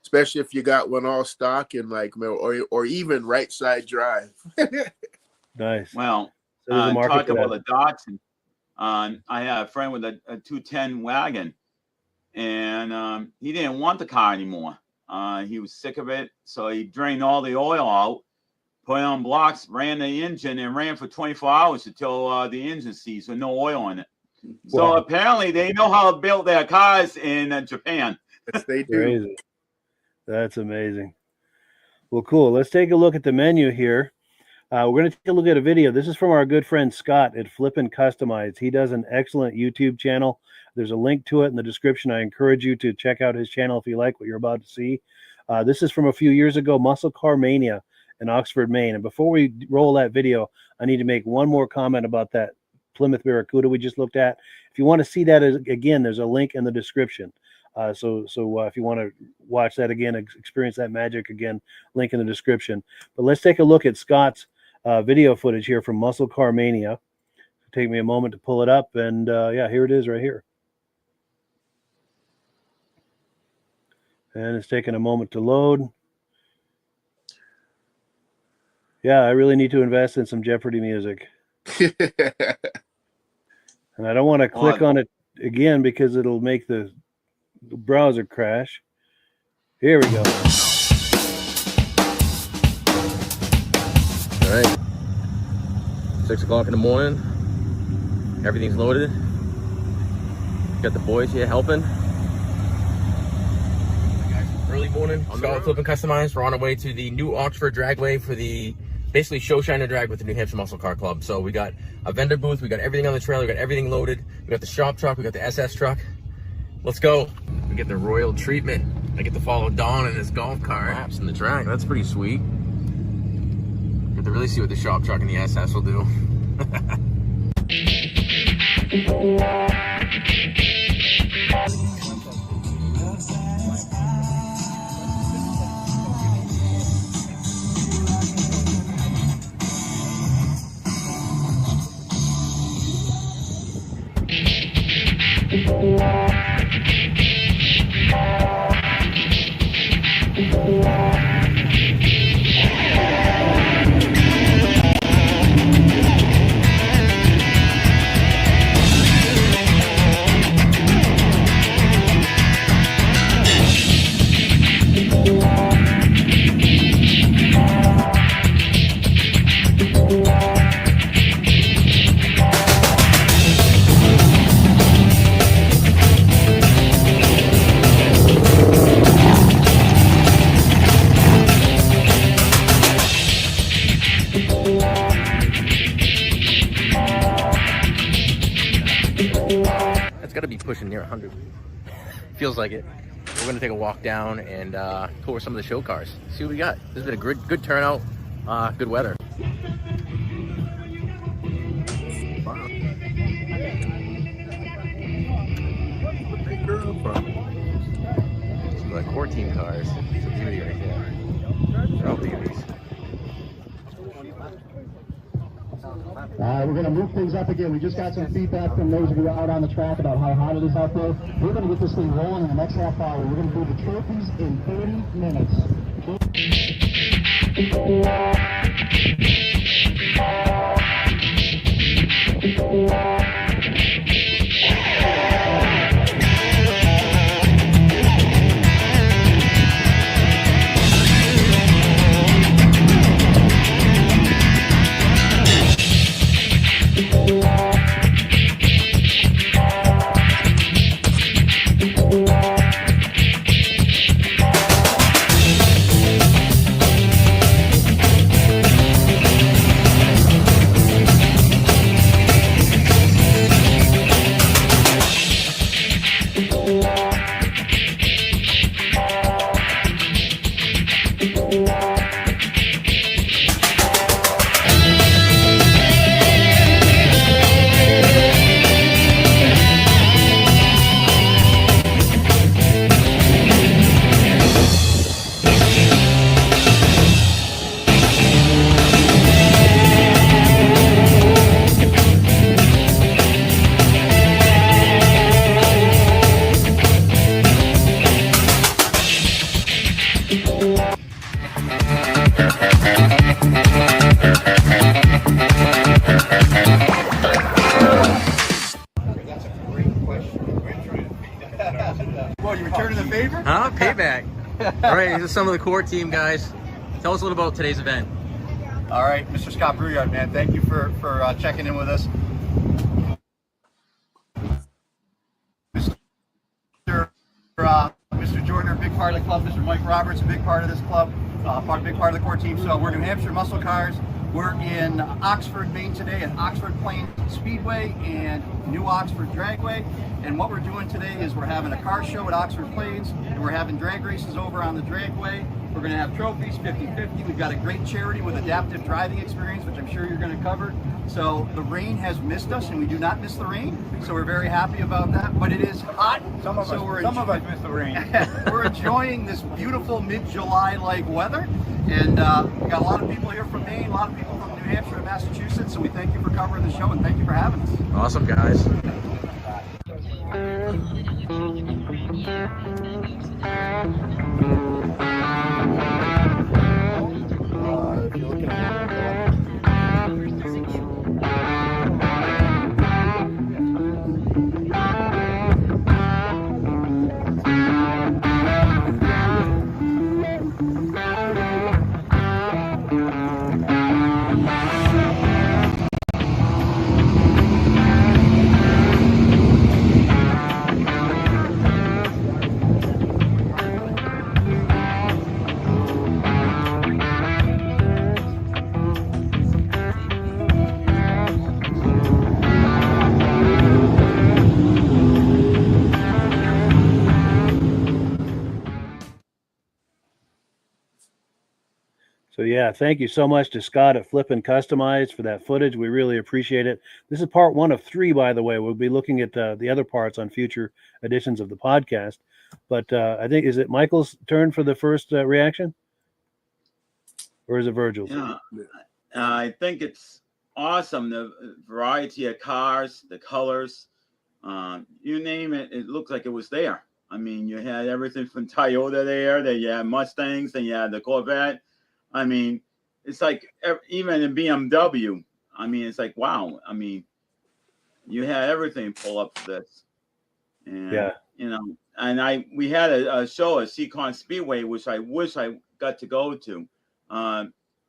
Speaker 3: especially if you got one all stock and like or even right side drive.
Speaker 1: Nice.
Speaker 2: Well,
Speaker 1: So there's a market
Speaker 2: talk
Speaker 1: for
Speaker 2: about
Speaker 1: that.
Speaker 2: the Datsun. I had a friend with a 210 wagon, and he didn't want the car anymore. He was sick of it, so he drained all the oil out, put it on blocks, ran the engine, and ran for 24 hours until the engine seized with no oil in it. So
Speaker 1: Wow.
Speaker 2: apparently they know how to build their cars in Japan.
Speaker 3: Yes, they do.
Speaker 1: Crazy. That's amazing. Well, cool. Let's take a look at the menu here. We're going to take a look at a video. This is from our good friend Scott at Flippin Customized. He does an excellent YouTube channel. There's a link to it in the description. I encourage you to check out his channel if you like what you're about to see. This is from a few years ago, Muscle Car Mania in Oxford, Maine. And before we roll that video, I need to make one more comment about that Plymouth Barracuda we just looked at. If you want to see that again, there's a link in the description. So if you want to watch that again, experience that magic again, link in the description. But let's take a look at Scott's video footage here from Muscle Car Mania. Take me a moment to pull it up, and yeah, here it is right here. And it's taking a moment to load. Yeah, I really need to invest in some Jeopardy music. And I don't want to click on it again because it'll make the browser crash. Here we go.
Speaker 9: All right, 6 o'clock in the morning. Everything's loaded. Got the boys here helping. Early morning. Scott Flippin Customized. We're on our way to the new Oxford Dragway for the basically show shiner drag with the New Hampshire Muscle Car Club. So we got a vendor booth. We got everything on the trailer. We got everything loaded. We got the shop truck. We got the SS truck. Let's go. We get the royal treatment. I get to follow Don in his golf cart. Laps in the track. That's pretty sweet. Get to really see what the shop truck and the SS will do. Got to be pushing near 100. Feels like it. We're going to take a walk down and tour some of the show cars. See what we got. This has been a good turnout. Good weather. Some like 14 cars. It's a beauty right there. They're all beauties.
Speaker 10: We're going to move things up again. We just got some feedback from those of you out on the track about how hot it is out there. We're going to get this thing rolling in the next half hour. We're going to do the trophies in 30 minutes.
Speaker 9: All right, this is some of the core team, guys. Tell us a little about today's event.
Speaker 11: All right, Mr. Scott Brouillard, man, thank you for checking in with us. Mr. Jordan, a big part of the club. Mr. Mike Roberts, a big part of this club, big part of the core team. So we're New Hampshire Muscle Cars. We're in Oxford, Maine today at Oxford Plains Speedway and New Oxford Dragway. And what we're doing today is we're having a car show at Oxford Plains, and we're having drag races over on the Dragway. We're going to have trophies, 50-50. We've got a great charity with adaptive driving experience, which I'm sure you're going to cover. So the rain has missed us, and we do not miss the rain. So we're very happy about that. But it is hot. Some of us miss the rain. We're enjoying this beautiful mid-July-like weather. And we got a lot of people here from Maine, a lot of people from New Hampshire and Massachusetts. So we thank you for covering the show, and thank you for having us.
Speaker 9: Awesome, guys.
Speaker 1: So yeah, thank you so much to Scott at Flippin Customized for that footage. We really appreciate it. This is part 1 of 3, by the way. We'll be looking at the other parts on future editions of the podcast. But I think, is it Michael's turn for the first reaction? Or is it Virgil's?
Speaker 2: Yeah, I think it's awesome. The variety of cars, the colors, you name it, it looked like it was there. I mean, you had everything from Toyota there. Then you had Mustangs, then you had the Corvette. I mean, it's like even in BMW. I mean, it's like, wow. I mean, you had everything pull up for this. And,
Speaker 1: yeah.
Speaker 2: You know, and we had a show at Seacon Speedway, which I wish I got to go to,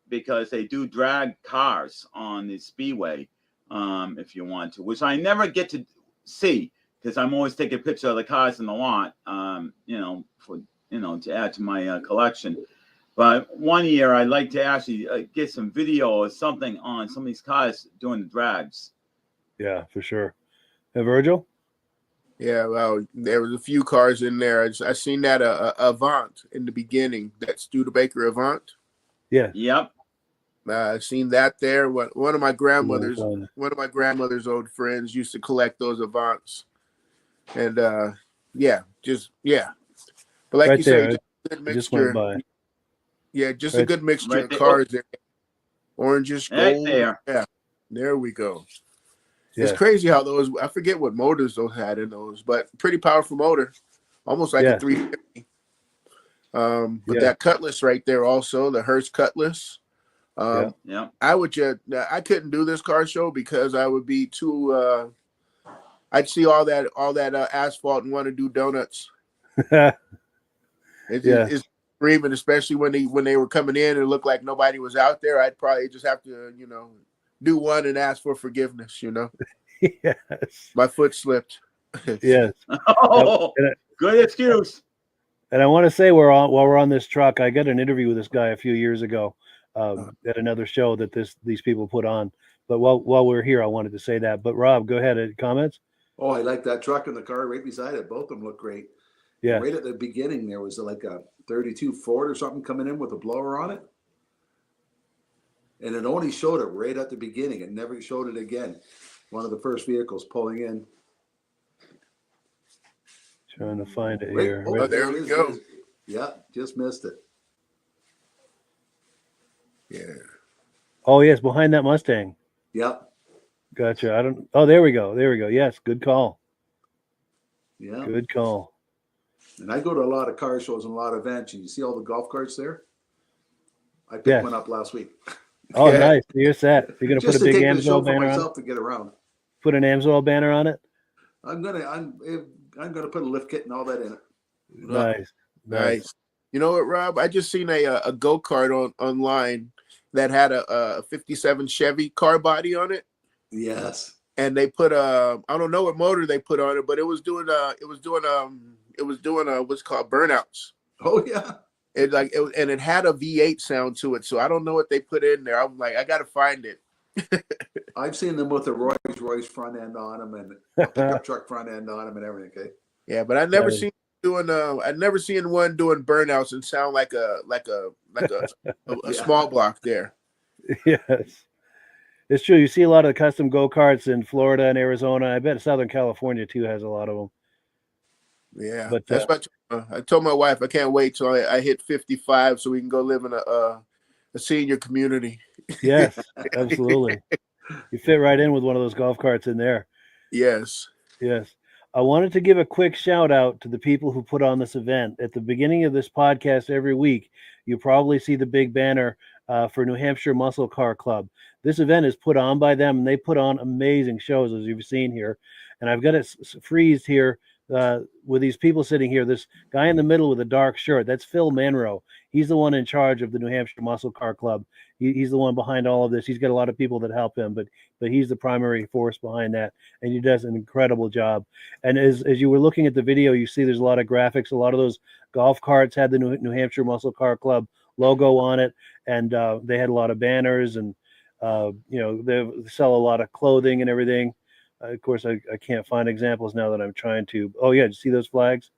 Speaker 2: because they do drag cars on the Speedway, if you want to, which I never get to see because I'm always taking a picture of the cars in the lot, you know, for, you know, to add to my collection. But one year I'd like to actually get some video or something on some of these cars doing the drags.
Speaker 1: Yeah, for sure. Virgil?
Speaker 3: Yeah, well, there was a few cars in there. I seen that Avant in the beginning, that Studebaker Avant.
Speaker 1: Yeah.
Speaker 2: Yep.
Speaker 3: I seen that there. One of my grandmother's old friends used to collect those Avants, and yeah. But like
Speaker 1: right
Speaker 3: you
Speaker 1: there,
Speaker 3: say, just a good
Speaker 1: just went
Speaker 3: mixture.
Speaker 1: by.
Speaker 3: Yeah, just
Speaker 1: right,
Speaker 3: a good mixture
Speaker 2: right
Speaker 3: of
Speaker 2: there.
Speaker 3: cars there. Orangish,
Speaker 2: Right
Speaker 3: gold.
Speaker 2: there.
Speaker 3: Yeah, there we go.
Speaker 1: Yeah.
Speaker 3: It's crazy how those, I forget what motors those had in those, but pretty powerful motor, almost like
Speaker 1: Yeah.
Speaker 3: a 350. But
Speaker 1: Yeah.
Speaker 3: that Cutlass right there also, the Hurst Cutlass.
Speaker 2: Yeah.
Speaker 3: I couldn't do this car show because I would be too, I'd see all that asphalt and want to do donuts. It's screaming, especially when they were coming in and it looked like nobody was out there. I'd probably just have to, you know, do one and ask for forgiveness, you know.
Speaker 1: Yes.
Speaker 3: My foot slipped.
Speaker 1: Yes.
Speaker 2: Oh, good excuse.
Speaker 1: And I want to say while we're on this truck, I got an interview with this guy a few years ago at another show that these people put on. But while we're here, I wanted to say that. But Rob, go ahead. Comments?
Speaker 4: Oh, I like that truck and the car right beside it. Both of them look great.
Speaker 1: Yeah.
Speaker 4: Right at the beginning, there was like a 32 Ford or something coming in with a blower on it. And it only showed it right at the beginning. It never showed it again. One of the first vehicles pulling in.
Speaker 1: Trying to find it
Speaker 4: Right.
Speaker 1: here.
Speaker 4: Oh,
Speaker 3: there we go.
Speaker 4: Yeah, just missed it.
Speaker 3: Yeah.
Speaker 1: Oh, yes, behind that Mustang.
Speaker 4: Yep.
Speaker 1: Gotcha. Oh, there we go. There we go. Yes, good call.
Speaker 4: Yeah.
Speaker 1: Good call.
Speaker 4: And I go to a lot of car shows and a lot of events, and you see all the golf carts there? I picked
Speaker 1: Yeah.
Speaker 4: one up last week.
Speaker 1: Oh,
Speaker 3: Yeah.
Speaker 1: nice. You're set. You're gonna
Speaker 4: Just
Speaker 1: put a
Speaker 4: to
Speaker 1: big
Speaker 4: take the show
Speaker 1: Amsoil
Speaker 4: for
Speaker 1: banner on it.
Speaker 4: myself to get around.
Speaker 1: Put an Amsoil banner on it.
Speaker 4: I'm gonna put a lift kit and all that in it.
Speaker 1: Nice.
Speaker 3: Nice. You know what, Rob? I just seen a go-kart online that had a 57 Chevy car body on it.
Speaker 4: Yes.
Speaker 3: And they put I don't know what motor they put on it, but it was doing what's called burnouts.
Speaker 4: Oh yeah.
Speaker 3: And it had a V8 sound to it. So I don't know what they put in there. I'm like, I got to find it.
Speaker 4: I've seen them with the Rolls-Royce front end on them and a pickup truck front end on them and everything. Okay.
Speaker 3: Yeah, but I never seen one doing burnouts and sound like a small block there.
Speaker 1: Yes, it's true. You see a lot of custom go-karts in Florida and Arizona. I bet Southern California too has a lot of them.
Speaker 3: Yeah,
Speaker 1: but
Speaker 3: that's what I told my wife. I can't wait till I hit 55 so we can go live in a senior community.
Speaker 1: Yes, absolutely. You fit right in with one of those golf carts in there.
Speaker 3: Yes.
Speaker 1: Yes. I wanted to give a quick shout out to the people who put on this event. At the beginning of this podcast every week, you probably see the big banner for New Hampshire Muscle Car Club. This event is put on by them, and they put on amazing shows, as you've seen here. And I've got it freezed here with these people sitting here. This guy in the middle with a dark shirt, that's Phil Manrow. He's the one in charge of the New Hampshire Muscle Car Club. He's the one behind all of this. He's got a lot of people that help him, but he's the primary force behind that, and he does an incredible job. And as you were looking at the video, you see there's a lot of graphics. A lot of those golf carts had the New Hampshire Muscle Car Club logo on it, and they had a lot of banners, and they sell a lot of clothing and everything. Of course, I can't find examples now that I'm trying to. Oh yeah, did you see those flags?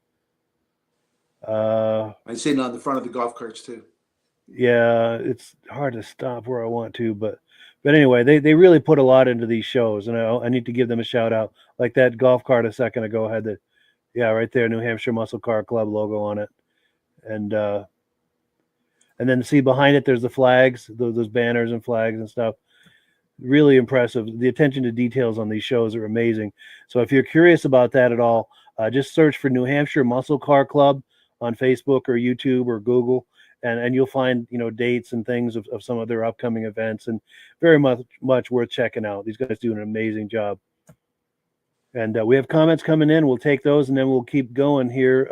Speaker 4: I see it on the front of the golf carts too.
Speaker 1: Yeah, it's hard to stop where I want to, but anyway, they really put a lot into these shows, and I need to give them a shout out. Like that golf cart a second ago had right there, New Hampshire Muscle Car Club logo on it, and then see behind it, there's the flags, those banners and flags and stuff. Really impressive. The attention to details on these shows are amazing. So if you're curious about that at all, just search for New Hampshire Muscle Car Club on Facebook or YouTube or Google, and you'll find dates and things of some of their upcoming events, and very much worth checking out. These guys do an amazing job. And we have comments coming in. We'll take those, and then we'll keep going here.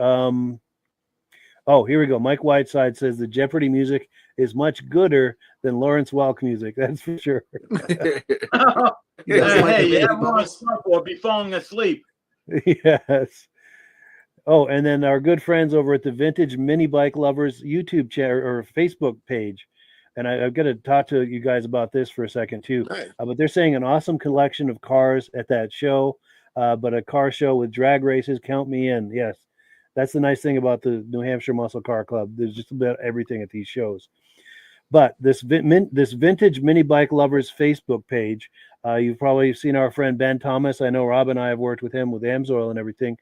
Speaker 1: Here we go. Mike Whiteside says the Jeopardy music is much gooder than Lawrence Welk music. That's for sure.
Speaker 2: Or be falling asleep.
Speaker 1: Yes. Oh, and then our good friends over at the Vintage Mini Bike Lovers YouTube channel or Facebook page. And I've got to talk to you guys about this for a second too.
Speaker 3: Nice.
Speaker 1: But they're saying an awesome collection of cars at that show, but a car show with drag races. Count me in. Yes. That's the nice thing about the New Hampshire Muscle Car Club. There's just about everything at these shows. But this Vintage Mini Bike Lovers Facebook page, you've probably seen our friend Ben Thomas. I know Rob and I have worked with him with Amsoil and everything.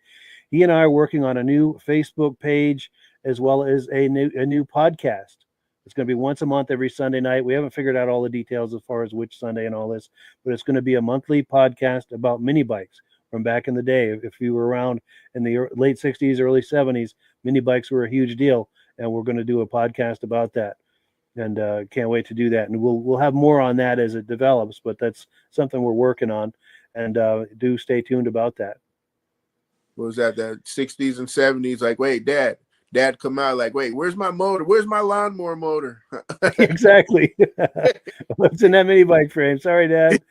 Speaker 1: He and I are working on a new Facebook page as well as a new podcast. It's going to be once a month every Sunday night. We haven't figured out all the details as far as which Sunday and all this, but it's going to be a monthly podcast about mini bikes from back in the day. If you were around in the late 60s, early 70s, mini bikes were a huge deal, and we're going to do a podcast about that. And can't wait to do that. And we'll have more on that as it develops, but that's something we're working on, and do stay tuned about that.
Speaker 3: What was that? The 60s and 70s? Like, wait, Dad come out like, wait, where's my motor? Where's my lawnmower motor?
Speaker 1: Exactly. What's in that mini bike frame? Sorry, Dad.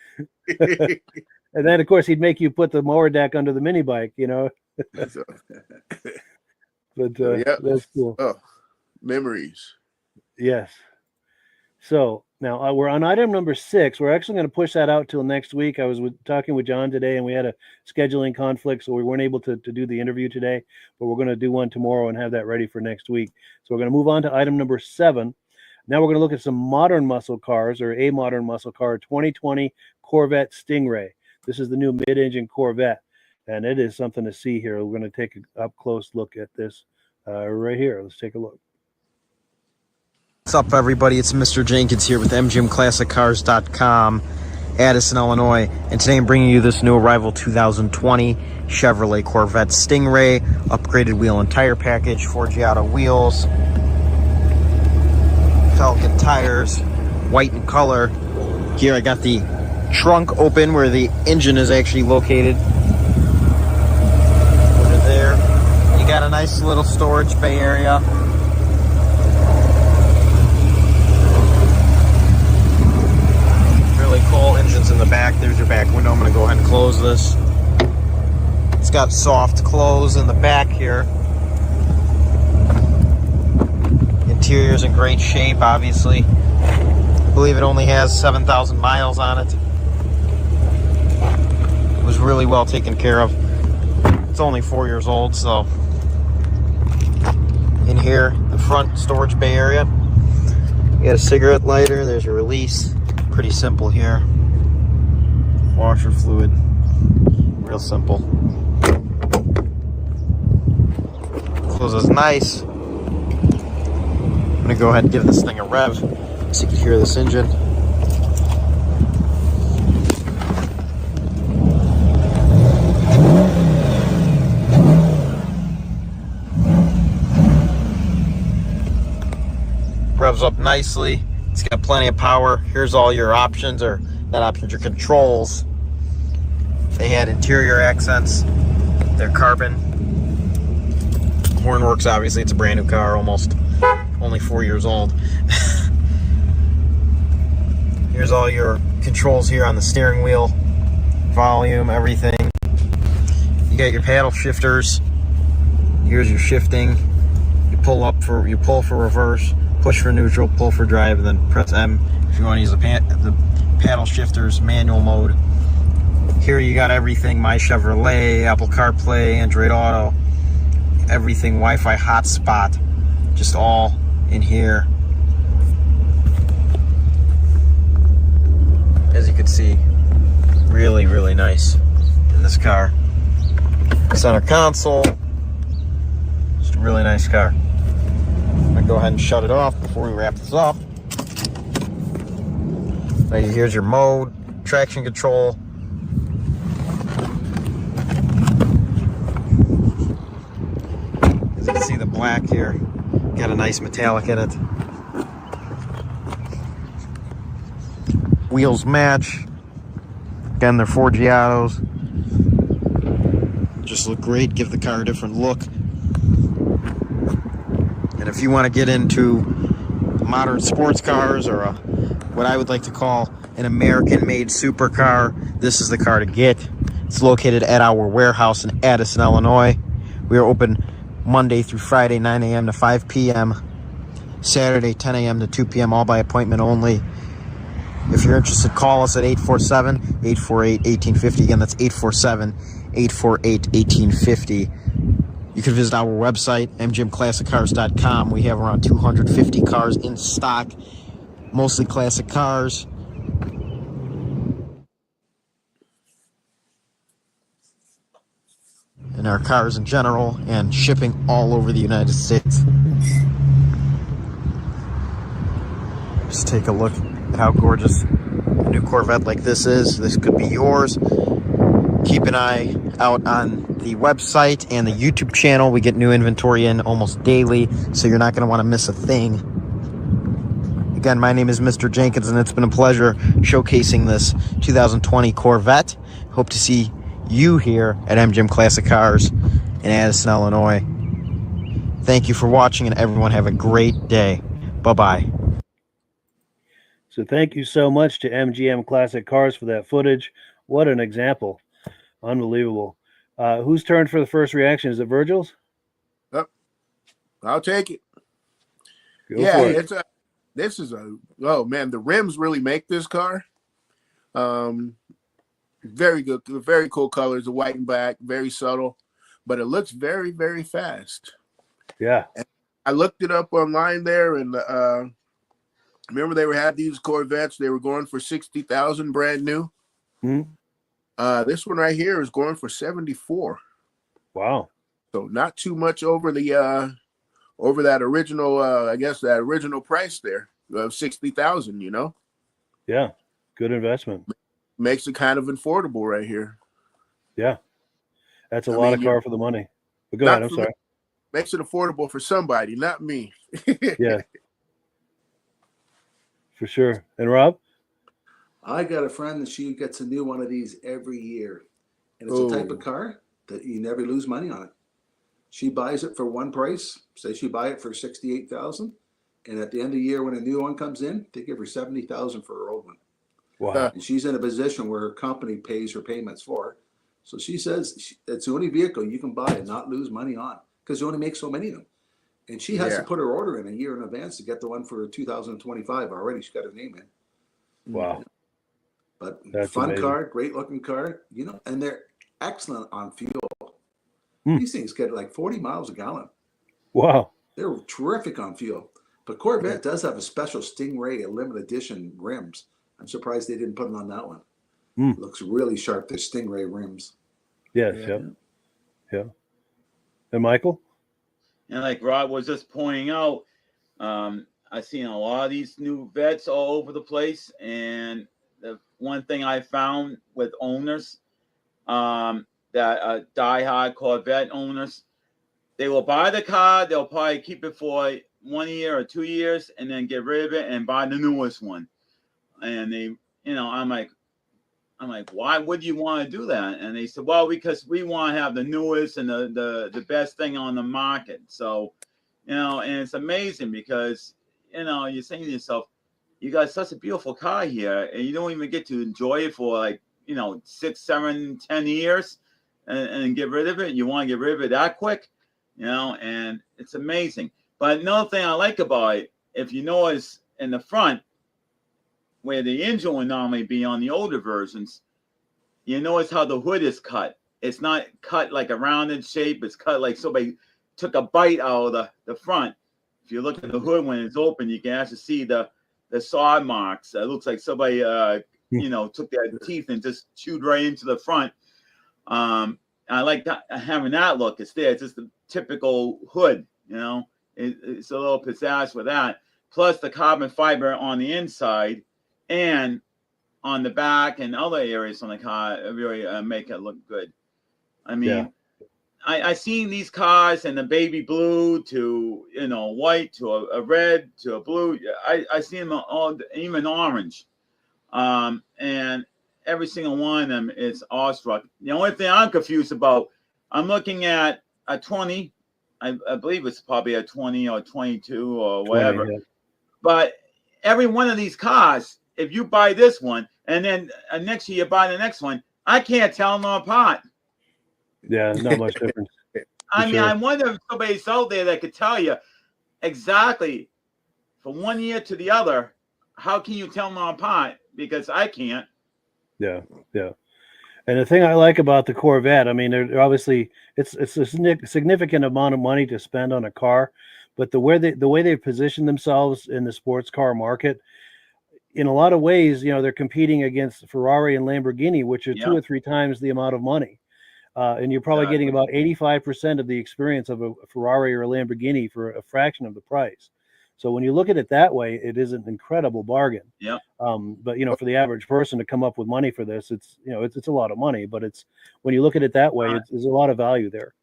Speaker 1: And then, of course, he'd make you put the mower deck under the mini bike, But that's cool.
Speaker 3: Oh, memories.
Speaker 1: Yes. So now we're on item number 6. We're actually going to push that out till next week. I was talking with John today, and we had a scheduling conflict, so we weren't able to do the interview today, but we're going to do one tomorrow and have that ready for next week. So we're going to move on to item number 7. Now we're going to look at some modern muscle cars, or a modern muscle car, 2020 Corvette Stingray. This is the new mid-engine Corvette, and it is something to see here. We're going to take an up-close look at this right here. Let's take a look.
Speaker 12: What's up, everybody? It's Mr. Jenkins here with MGMClassicCars.com, Addison, Illinois, and today I'm bringing you this new arrival 2020 Chevrolet Corvette Stingray, upgraded wheel and tire package, 4Giotto wheels, Falcon tires, white in color. Here I got the trunk open where the engine is actually located. Over there, you got a nice little storage bay area. windows in the back. There's your back window. I'm going to go ahead and close this. It's got soft close in the back here. Interior's in great shape, obviously. I believe it only has 7,000 miles on it. It was really well taken care of. It's only 4 years old, so. In here, the front storage bay area. You got a cigarette lighter. There's your release. Pretty simple here. Washer fluid. Real simple. Closes nice. I'm gonna go ahead and give this thing a rev so you can hear this engine. Revs up nicely. It's got plenty of power. Here's all your options, or not options, your controls. They had interior accents. They're carbon. Horn works, obviously. It's a brand new car, almost. Only 4 years old. Here's all your controls here on the steering wheel. Volume, everything. You got your paddle shifters. Here's your shifting. You pull for reverse, push for neutral, pull for drive, and then press M if you want to use the paddle shifters, manual mode. Here you got everything, My Chevrolet, Apple CarPlay, Android Auto, everything, Wi-Fi hotspot, just all in here. As you can see, really, really nice in this car. Center console, just a really nice car. I'm gonna go ahead and shut it off before we wrap this up. Right, here's your mode, traction control. As you can see, the black here, got a nice metallic in it. Wheels match. Again, they're 4 Giottos. Just look great, give the car a different look. And if you want to get into modern sports cars, or what I would like to call an American-made supercar, this is the car to get. It's located at our warehouse in Addison, Illinois. We are open Monday through Friday, 9 a.m. to 5 p.m. Saturday, 10 a.m. to 2 p.m., all by appointment only. If you're interested, call us at 847-848-1850. Again, that's 847-848-1850. You can visit our website, mgmclassiccars.com. We have around 250 cars in stock, mostly classic cars. And our cars in general, and shipping all over the United States. Just take a look at how gorgeous a new Corvette like this is. This could be yours. Keep an eye out on the website and the YouTube channel. We get new inventory in almost daily, so you're not going to want to miss a thing. Again, my name is Mr. Jenkins, and it's been a pleasure showcasing this 2020 Corvette. Hope to see you here at MGM Classic Cars in Addison, Illinois. Thank you for watching, and everyone have a great day. Bye-bye.
Speaker 1: So thank you so much to MGM Classic Cars for that footage. What an example. Unbelievable. Whose turn for the first reaction? Is it Virgil's?
Speaker 3: Yep. I'll take it.
Speaker 1: Go for it.
Speaker 3: Oh man, the rims really make this car. Very good, very cool colors, the white and black, very subtle, but it looks very, very fast.
Speaker 1: Yeah.
Speaker 3: And I looked it up online there, and remember they had these Corvettes, they were going for 60,000 brand new.
Speaker 1: Mm-hmm.
Speaker 3: This one right here is going for 74.
Speaker 1: Wow.
Speaker 3: So not too much over the over that original I guess that original price there of 60,000, you know?
Speaker 1: Yeah. Good investment.
Speaker 3: Makes it kind of affordable right here.
Speaker 1: Yeah. That's a lot of car for the money. But go ahead, I'm sorry.
Speaker 3: Makes it affordable for somebody, not me.
Speaker 1: Yeah. For sure. And Rob?
Speaker 4: I got a friend that she gets a new one of these every year. And it's a type of car that you never lose money on it. She buys it for one price. Say she buy it for 68,000, and at the end of the year when a new one comes in, they give her 70,000 for her old one.
Speaker 1: Wow.
Speaker 4: And she's in a position where her company pays her payments for her. So she says it's the only vehicle you can buy and not lose money on because you only make so many of them. And she has to put her order in a year in advance to get the one for 2025 already. She's got her name in.
Speaker 1: Wow.
Speaker 4: But
Speaker 1: That's
Speaker 4: fun
Speaker 1: amazing.
Speaker 4: car, great looking car, you know, and they're excellent on fuel. These things get like 40 miles a gallon.
Speaker 1: Wow.
Speaker 4: They're terrific on fuel. But Corvette does have a special Stingray limited edition rims. I'm surprised they didn't put them on that one. Looks really sharp, the Stingray rims.
Speaker 1: Yes, yeah. And Michael?
Speaker 2: And like Rob was just pointing out, I've seen a lot of these new vets all over the place. And the one thing I found with owners, that diehard Corvette owners, they will buy the car, they'll probably keep it for 1 year or 2 years and then get rid of it and buy the newest one. And they, you know, I'm like, why would you want to do that? And they said, well, because we want to have the newest and the best thing on the market. So, you know, and it's amazing because, you know, you're saying to yourself, you got such a beautiful car here and you don't even get to enjoy it for like, you know, 6, 7, 10 years and get rid of it. You want to get rid of it that quick, you know, and it's amazing. But another thing I like about it, if you notice in the front, where the engine would normally be on the older versions, you notice how the hood is cut. It's not cut like a rounded shape. It's cut like somebody took a bite out of the front. If you look at the hood when it's open, you can actually see the saw marks. It looks like somebody, you know, took their teeth and just chewed right into the front. I like that, having that look. It's there. It's just the typical hood, you know. It's a little pizzazz with that. Plus the carbon fiber on the inside and on the back and other areas on the car really make it look good. I mean, I seen these cars in the baby blue to, you know, white to a red to a blue. I seen them all, even orange. And every single one of them is awestruck. The only thing I'm confused about, I'm looking at a 20. I believe it's probably a 20 or 22 or whatever.
Speaker 1: 20, yeah.
Speaker 2: But every one of these cars, if you buy this one and then next year you buy the next one, I can't tell them apart.
Speaker 1: Yeah, not much difference.
Speaker 2: I mean, I wonder if somebody's out there that could tell you exactly from 1 year to the other, how can you tell them apart? Because I can't.
Speaker 1: Yeah. And the thing I like about the Corvette, I mean, they're obviously it's a significant amount of money to spend on a car, but the way they position themselves in the sports car market, in a lot of ways, you know, they're competing against Ferrari and Lamborghini, which are 2 or 3 times the amount of money. And you're probably getting about 85% of the experience of a Ferrari or a Lamborghini for a fraction of the price. So when you look at it that way, it is an incredible bargain.
Speaker 2: Yeah.
Speaker 1: But you know, for the average person to come up with money for this, it's, you know, it's a lot of money. But it's, when you look at it that way, there's a lot of value there.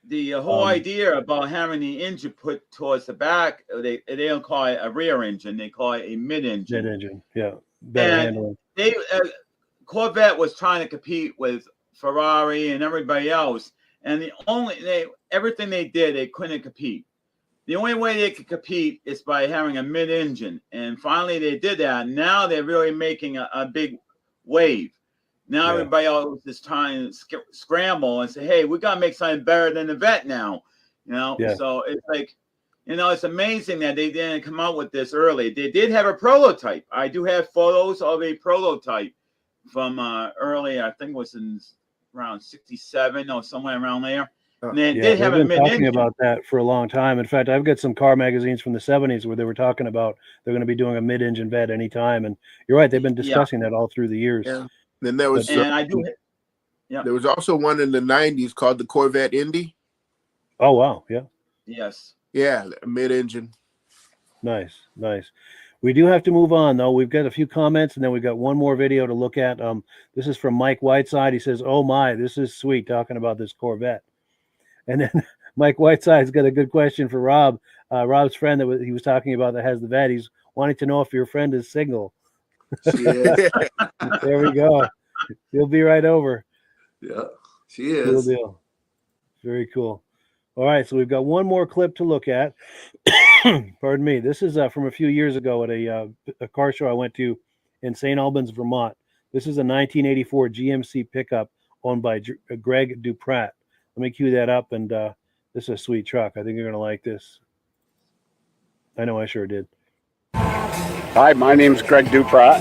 Speaker 2: The whole idea about having the engine put towards the back, they don't call it a rear engine; they call it a mid-engine.
Speaker 1: Mid-engine, yeah. Better handling.
Speaker 2: They Corvette was trying to compete with Ferrari and everybody else, and everything they did, they couldn't compete. The only way they could compete is by having a mid-engine, and finally they did that. Now they're really making a big wave. Now everybody else is trying to scramble and say, hey, we got to make something better than the Vet now. You know, so it's like, you know, it's amazing that they didn't come out with this early. They did have a prototype. I do have photos of a prototype from early, I think it was in around 67 or somewhere around there. And they did have a mid-engine.
Speaker 1: Talking about that for a long time. In fact, I've got some car magazines from the 70s where they were talking about they're going to be doing a mid-engine Vet anytime. And you're right, they've been discussing that all through the years.
Speaker 3: Yeah. Then there was there was also one in the 90s called the Corvette Indy.
Speaker 1: Oh wow, yeah.
Speaker 2: Yes.
Speaker 3: Yeah, mid-engine.
Speaker 1: Nice. We do have to move on though. We've got a few comments and then we've got one more video to look at. This is from Mike Whiteside. He says, "Oh my, this is sweet," talking about this Corvette. And then Mike Whiteside's got a good question for Rob. Rob's friend that he was talking about that has the Vet. He's wanting to know if your friend is single.
Speaker 4: She is.
Speaker 1: There we go. He'll be right over.
Speaker 4: Yeah, she is.
Speaker 1: Cool deal. Very cool. All right, so we've got one more clip to look at. Pardon me. This is from a few years ago at a car show I went to in St. Albans, Vermont. This is a 1984 GMC pickup owned by Greg Duprat. Let me cue that up, and this is a sweet truck. I think you're going to like this. I know I sure did.
Speaker 13: Hi, my name's Greg Duprat,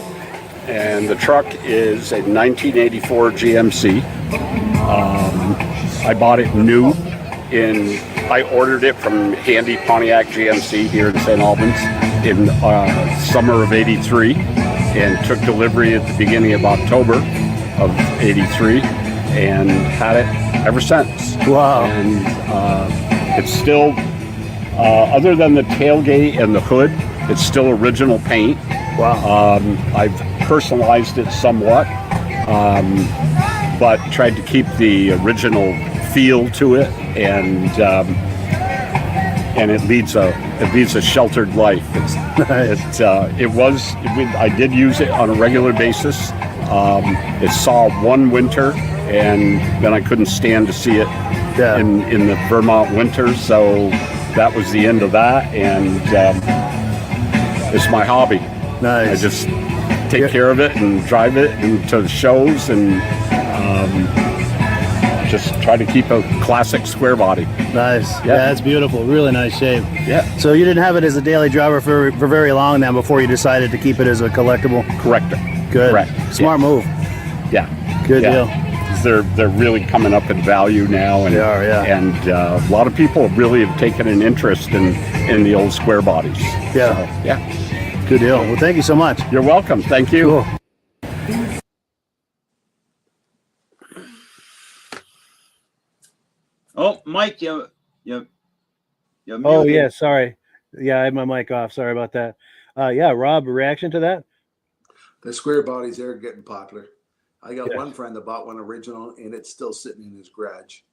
Speaker 13: and the truck is a 1984 GMC. I bought it new. I ordered it from Handy Pontiac GMC here in St. Albans in summer of '83, and took delivery at the beginning of October of '83, and had it ever since.
Speaker 1: Wow!
Speaker 13: And it's still, other than the tailgate and the hood, it's still original paint.
Speaker 1: Wow.
Speaker 13: I've personalized it somewhat, but tried to keep the original feel to it, and it leads a sheltered life. I did use it on a regular basis. It saw one winter, and then I couldn't stand to see it in the Vermont winter, so that was the end of that, and it's my hobby.
Speaker 1: Nice.
Speaker 13: I just take care of it and drive it to the shows, and just try to keep a classic square body.
Speaker 1: Nice. Yeah, that's beautiful. Really nice shape.
Speaker 13: Yeah.
Speaker 1: So you didn't have it as a daily driver for very long then before you decided to keep it as a collectible?
Speaker 13: Correct.
Speaker 1: Good.
Speaker 13: Correct.
Speaker 1: Smart move.
Speaker 13: Yeah.
Speaker 1: Good deal.
Speaker 13: They're really coming up in value now, and
Speaker 1: they are, yeah.
Speaker 13: And a lot of people really have taken an interest in the old square bodies.
Speaker 1: Yeah.
Speaker 13: So, yeah.
Speaker 1: Good deal. Well, thank you so much.
Speaker 13: You're welcome. Thank you.
Speaker 1: Cool.
Speaker 2: Oh, Mike, you
Speaker 1: Oh yeah, sorry. Yeah, I had my mic off. Sorry about that. Yeah, Rob, a reaction to that?
Speaker 4: The square bodies, they're getting popular. I got
Speaker 1: Yes.
Speaker 4: one friend that bought one original, and it's still sitting in his garage.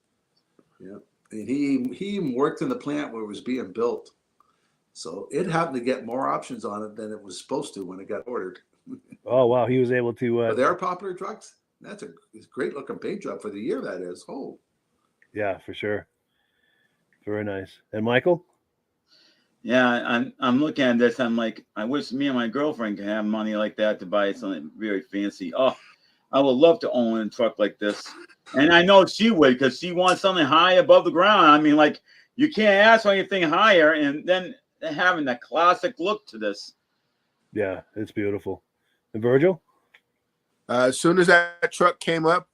Speaker 4: Yeah, and he even worked in the plant where it was being built, so it happened to get more options on it than it was supposed to when it got ordered.
Speaker 1: Oh wow, he was able to.
Speaker 4: But they are popular trucks. That's a great looking paint job for the year. That is. Oh.
Speaker 1: Yeah, for sure. Very nice. And Michael?
Speaker 2: Yeah, I'm looking at this. I'm like, I wish me and my girlfriend could have money like that to buy something very fancy. Oh, I would love to own a truck like this. And I know she would, because she wants something high above the ground. I mean, like, you can't ask for anything higher, and then having that classic look to this.
Speaker 1: Yeah, it's beautiful. And Virgil?
Speaker 3: As soon as that truck came up,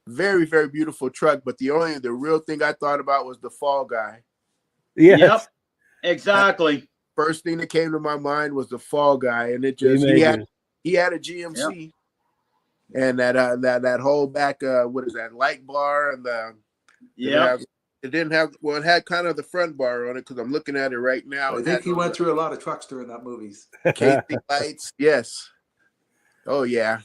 Speaker 3: very, very beautiful truck. But the real thing I thought about was the fall guy.
Speaker 1: Yes.
Speaker 2: Yep, exactly.
Speaker 3: First thing that came to my mind was the fall guy, and it just he had a GMC, and that whole back what is that, light bar, and it didn't have it had kind of the front bar on it, because I'm looking at it right now.
Speaker 4: I think he went through a lot of trucks during that movies.
Speaker 3: Casing lights, yes. Oh yeah,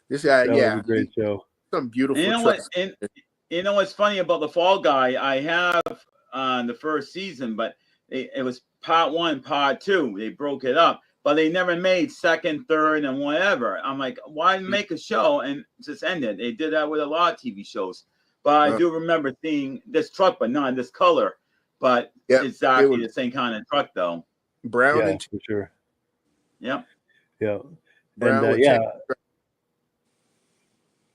Speaker 3: this guy,
Speaker 1: that was a great show.
Speaker 3: Some beautiful.
Speaker 2: You know what's funny about the Fall Guy? I have the first season, but it was part 1, part 2. They broke it up, but they never made second, third, and whatever. I'm like, why make a show and just end it? They did that with a lot of TV shows. But I do remember seeing this truck, but not this color. But exactly the same kind of truck, though.
Speaker 3: Brown
Speaker 1: and for sure.
Speaker 2: Yep.
Speaker 1: Yeah.
Speaker 3: Brown
Speaker 1: and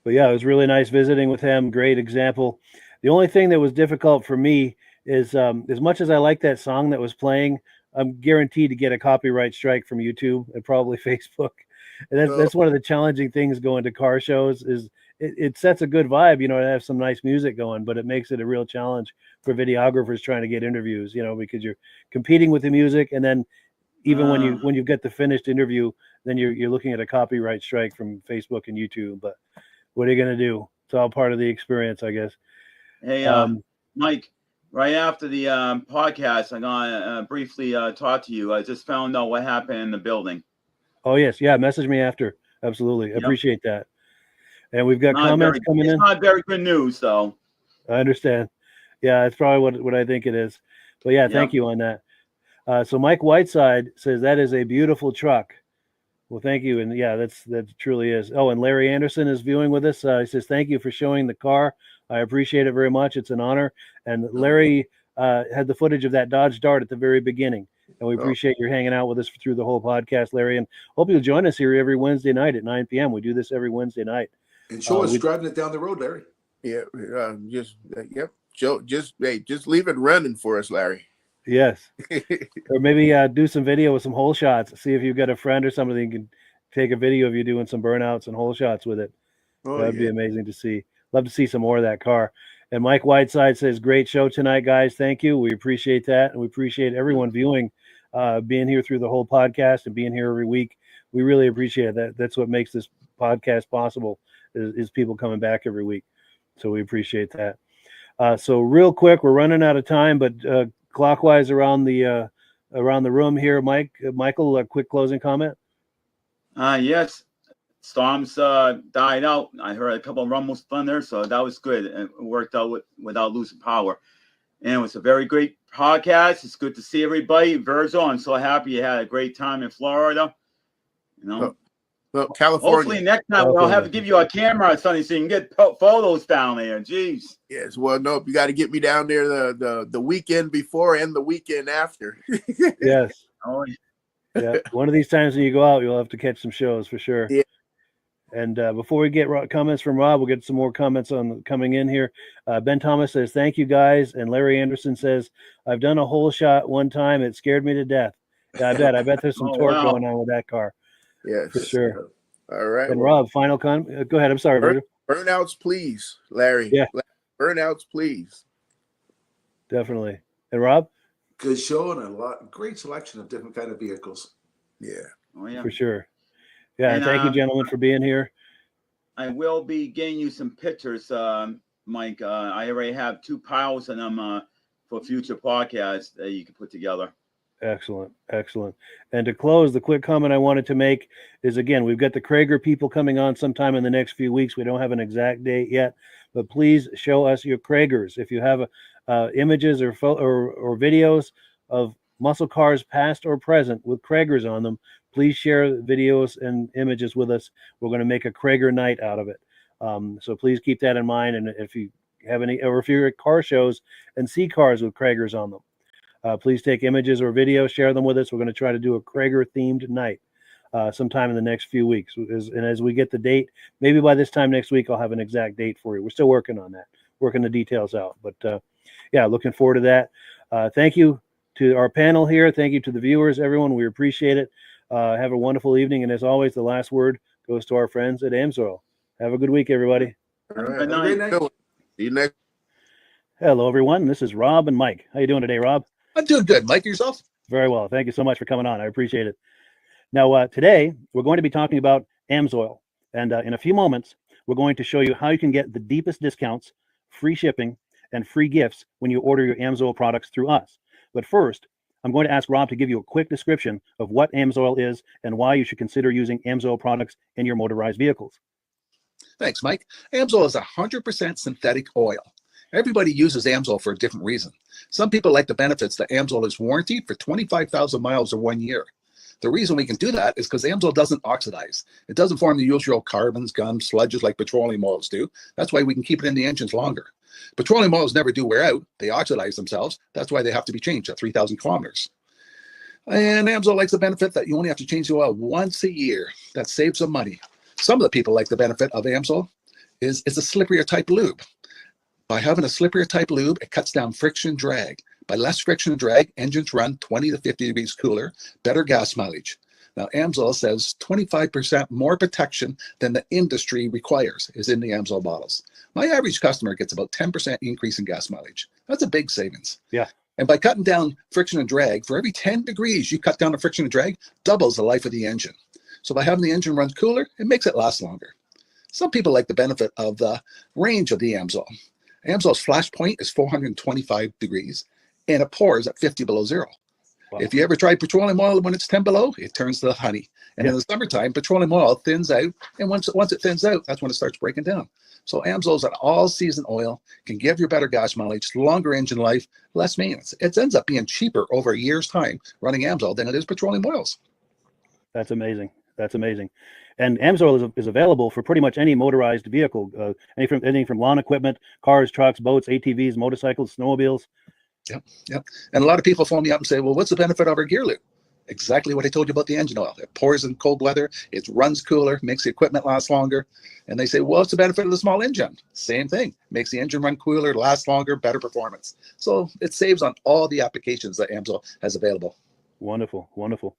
Speaker 1: But yeah, it was really nice visiting with him. Great example. The only thing that was difficult for me is as much as I like that song that was playing, I'm guaranteed to get a copyright strike from YouTube and probably Facebook. And that's one of the challenging things going to car shows is it sets a good vibe, to have some nice music going, but it makes it a real challenge for videographers trying to get interviews, because you're competing with the music, and then even when you get the finished interview, then you're looking at a copyright strike from Facebook and YouTube. But what are you going to do? It's all part of the experience, I guess.
Speaker 2: Hey, Mike, right after the podcast, I'm going to briefly talk to you. I just found out what happened in the building.
Speaker 1: Oh, yes. Yeah, message me after. Absolutely.
Speaker 2: Yep.
Speaker 1: Appreciate that. And we've got comments coming in.
Speaker 2: It's not very good news, though.
Speaker 1: I understand. Yeah, it's probably what I think it is. But yeah, thank you on that. So Mike Whiteside says that is a beautiful truck. Well, thank you. And yeah, that truly is. Oh, and Larry Anderson is viewing with us. He says, thank you for showing the car. I appreciate it very much. It's an honor. And Larry had the footage of that Dodge Dart at the very beginning. And we appreciate your hanging out with us through the whole podcast, Larry. And hope you'll join us here every Wednesday night at 9 p.m. We do this every Wednesday night.
Speaker 4: And show us driving it down the road, Larry.
Speaker 3: Yeah, yep. Joe, just leave it running for us, Larry.
Speaker 1: Yes. Or maybe do some video with some hole shots. See if you've got a friend or somebody who can take a video of you doing some burnouts and hole shots with it. That'd be amazing to see. Love to see some more of that car. And Mike Whiteside says, great show tonight, guys. Thank you. We appreciate that. And we appreciate everyone viewing, being here through the whole podcast and being here every week. We really appreciate that. That's what makes this podcast possible is people coming back every week. So we appreciate that. So real quick, we're running out of time, but clockwise around the room here, Michael, a quick closing comment.
Speaker 2: Yes. Storms died out. I heard a couple of rumbles thunder, so that was good. It worked out without losing power. And it was a very great podcast. It's good to see everybody. Virgil, I'm so happy you had a great time in Florida. You know,
Speaker 3: well, California.
Speaker 2: Hopefully next time I'll have to give you a camera or something so you can get photos down there. Jeez.
Speaker 3: Yes. Well, no, you got to get me down there the weekend before and the weekend after.
Speaker 1: Yes.
Speaker 2: Oh,
Speaker 1: yeah. One of these times when you go out, you'll have to catch some shows for sure.
Speaker 3: Yeah.
Speaker 1: And before we get comments from Rob, we'll get some more comments on coming in here. Ben Thomas says, thank you, guys. And Larry Anderson says, I've done a hole shot one time. It scared me to death. Yeah, I bet there's some torque going on with that car.
Speaker 3: Yes.
Speaker 1: For sure.
Speaker 3: All right.
Speaker 1: And Rob, final comment. Go ahead. I'm sorry, Virgil.
Speaker 3: Burnouts, please, Larry.
Speaker 1: Yeah.
Speaker 3: Burnouts, please.
Speaker 1: Definitely. And Rob?
Speaker 4: Good show and great selection of different kind of vehicles.
Speaker 3: Yeah.
Speaker 2: Oh, yeah.
Speaker 1: For sure. Yeah, and thank you, gentlemen, for being here.
Speaker 2: I will be getting you some pictures, Mike. I already have 2 piles of them for future podcasts that you can put together.
Speaker 1: Excellent. Excellent. And to close, the quick comment I wanted to make is, again, we've got the Krager people coming on sometime in the next few weeks. We don't have an exact date yet, but please show us your Kragers. If you have images or videos of muscle cars past or present with Kragers on them, please share videos and images with us. We're going to make a Krager night out of it. So please keep that in mind. And if you have any, or if you're at car shows and see cars with Kragers on them, please take images or videos, share them with us. We're going to try to do a Krager themed night sometime in the next few weeks. And as we get the date, maybe by this time next week, I'll have an exact date for you. We're still working on that, working the details out. But yeah, looking forward to that. Thank you to our panel here. Thank you to the viewers, everyone. We appreciate it. Have a wonderful evening. And as always, the last word goes to our friends at Amsoil. Have a good week, everybody.
Speaker 3: All right. Good night. See you next.
Speaker 1: Hello, everyone. This is Rob and Mike. How you doing today, Rob?
Speaker 14: I'm doing good. Mike, yourself?
Speaker 1: Very well. Thank you so much for coming on. I appreciate it. Now, today, we're going to be talking about Amsoil. And in a few moments, we're going to show you how you can get the deepest discounts, free shipping, and free gifts when you order your Amsoil products through us. But first, I'm going to ask Rob to give you a quick description of what Amsoil is and why you should consider using Amsoil products in your motorized vehicles.
Speaker 14: Thanks, Mike. Amsoil is 100% synthetic oil. Everybody uses Amsoil for a different reason. Some people like the benefits that Amsoil is warranted for 25,000 miles or 1 year. The reason we can do that is because Amsoil doesn't oxidize. It doesn't form the usual carbons, gums, sludges like petroleum oils do. That's why we can keep it in the engines longer. Petroleum oils never do wear out. They oxidize themselves. That's why they have to be changed at 3,000 kilometers. And Amsoil likes the benefit that you only have to change the oil once a year. That saves some money. Some of the people like the benefit of Amsoil is it's a slipperier type lube. By having a slipperier type lube, it cuts down friction drag. By less friction and drag, engines run 20 to 50 degrees cooler, better gas mileage. Now, Amsoil says 25% more protection than the industry requires is in the Amsoil bottles. My average customer gets about 10% increase in gas mileage. That's a big savings.
Speaker 1: Yeah.
Speaker 14: And by cutting down friction and drag, for every 10 degrees you cut down the friction and drag, doubles the life of the engine. So by having the engine run cooler, it makes it last longer. Some people like the benefit of the range of the Amsoil. Amsoil's flash point is 425 degrees, and it pours at 50 below zero. Wow. If you ever tried petroleum oil when it's 10 below, it turns to honey. And in the summertime, petroleum oil thins out, and once it thins out, that's when it starts breaking down. So Amsoil's an all-season oil, can give you better gas mileage, longer engine life, less maintenance. It ends up being cheaper over a year's time running Amsoil than it is petroleum oils.
Speaker 1: That's amazing. That's amazing. And Amsoil is available for pretty much any motorized vehicle, anything from lawn equipment, cars, trucks, boats, ATVs, motorcycles, snowmobiles.
Speaker 14: Yep. And a lot of people phone me up and say, well, what's the benefit of our gear lube? Exactly what I told you about the engine oil. It pours in cold weather, it runs cooler, makes the equipment last longer. And they say, well, what's the benefit of the small engine? Same thing. Makes the engine run cooler, last longer, better performance. So it saves on all the applications that Amsoil has available.
Speaker 1: Wonderful, wonderful.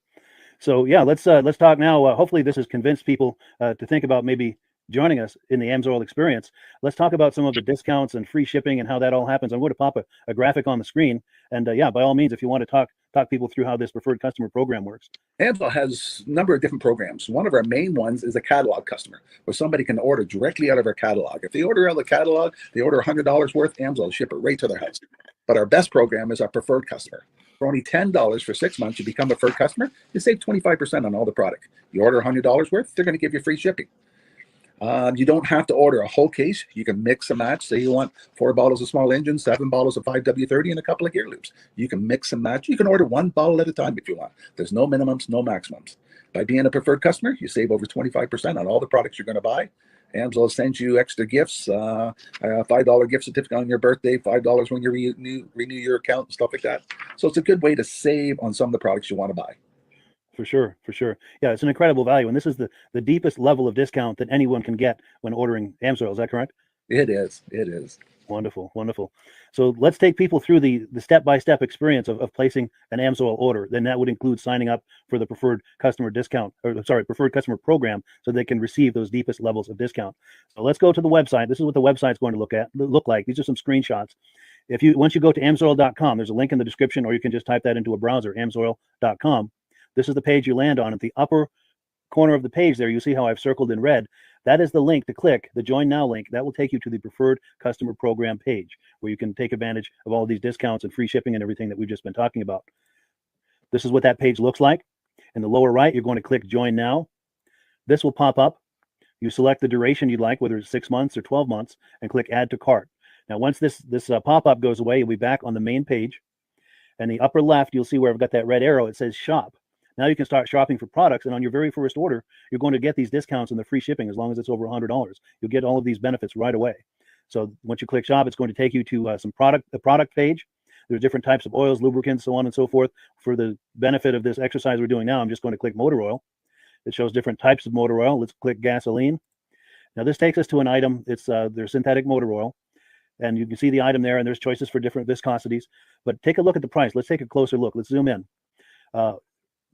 Speaker 1: So yeah, let's talk now. Hopefully this has convinced people to think about maybe joining us in the Amsoil experience. Let's talk about some of the discounts and free shipping and how that all happens. I'm going to pop a graphic on the screen. And yeah, by all means, if you want to talk people through how this preferred customer program works.
Speaker 14: Amsoil has a number of different programs. One of our main ones is a catalog customer, where somebody can order directly out of our catalog. If they order out of the catalog, they order $100 worth, Amsoil will ship it right to their house. But our best program is our preferred customer. For only $10 for 6 months, you become a preferred customer, you save 25% on all the product. You order $100 worth, they're going to give you free shipping. You don't have to order a whole case. You can mix and match. Say you want 4 bottles of small engine, 7 bottles of 5W30, and a couple of gear loops. You can mix and match. You can order 1 bottle at a time if you want. There's no minimums, no maximums. By being a preferred customer, you save over 25% on all the products you're going to buy. Amsoil sends you extra gifts, $5 gift certificate on your birthday, $5 when you renew your account and stuff like that. So it's a good way to save on some of the products you want to buy.
Speaker 1: For sure, for sure. Yeah, it's an incredible value. And this is the deepest level of discount that anyone can get when ordering Amsoil. Is that correct?
Speaker 14: It is. It is.
Speaker 1: Wonderful, wonderful. So let's take people through the step-by-step experience of placing an Amsoil order. Then that would include signing up for the preferred customer discount, or sorry, preferred customer program, so they can receive those deepest levels of discount. So let's go to the website. This is what the website's going to look like. These are some screenshots. Once you go to amsoil.com, there's a link in the description, or you can just type that into a browser, amsoil.com. This is the page you land on. At the upper corner of the page there, you see how I've circled in red. That is the link to click, the Join Now link. That will take you to the Preferred Customer Program page, where you can take advantage of all of these discounts and free shipping and everything that we've just been talking about. This is what that page looks like. In the lower right, you're going to click Join Now. This will pop up. You select the duration you'd like, whether it's 6 months or 12 months, and click Add to Cart. Now, once this pop-up goes away, you'll be back on the main page. And the upper left, you'll see where I've got that red arrow. It says Shop. Now you can start shopping for products, and on your very first order, you're going to get these discounts and the free shipping as long as it's over $100. You'll get all of these benefits right away. So once you click Shop, it's going to take you to the product page. There's different types of oils, lubricants, so on and so forth. For the benefit of this exercise we're doing now, I'm just going to click motor oil. It shows different types of motor oil. Let's click gasoline. Now this takes us to an item. It's their synthetic motor oil. And you can see the item there, and there's choices for different viscosities. But take a look at the price. Let's take a closer look. Let's zoom in.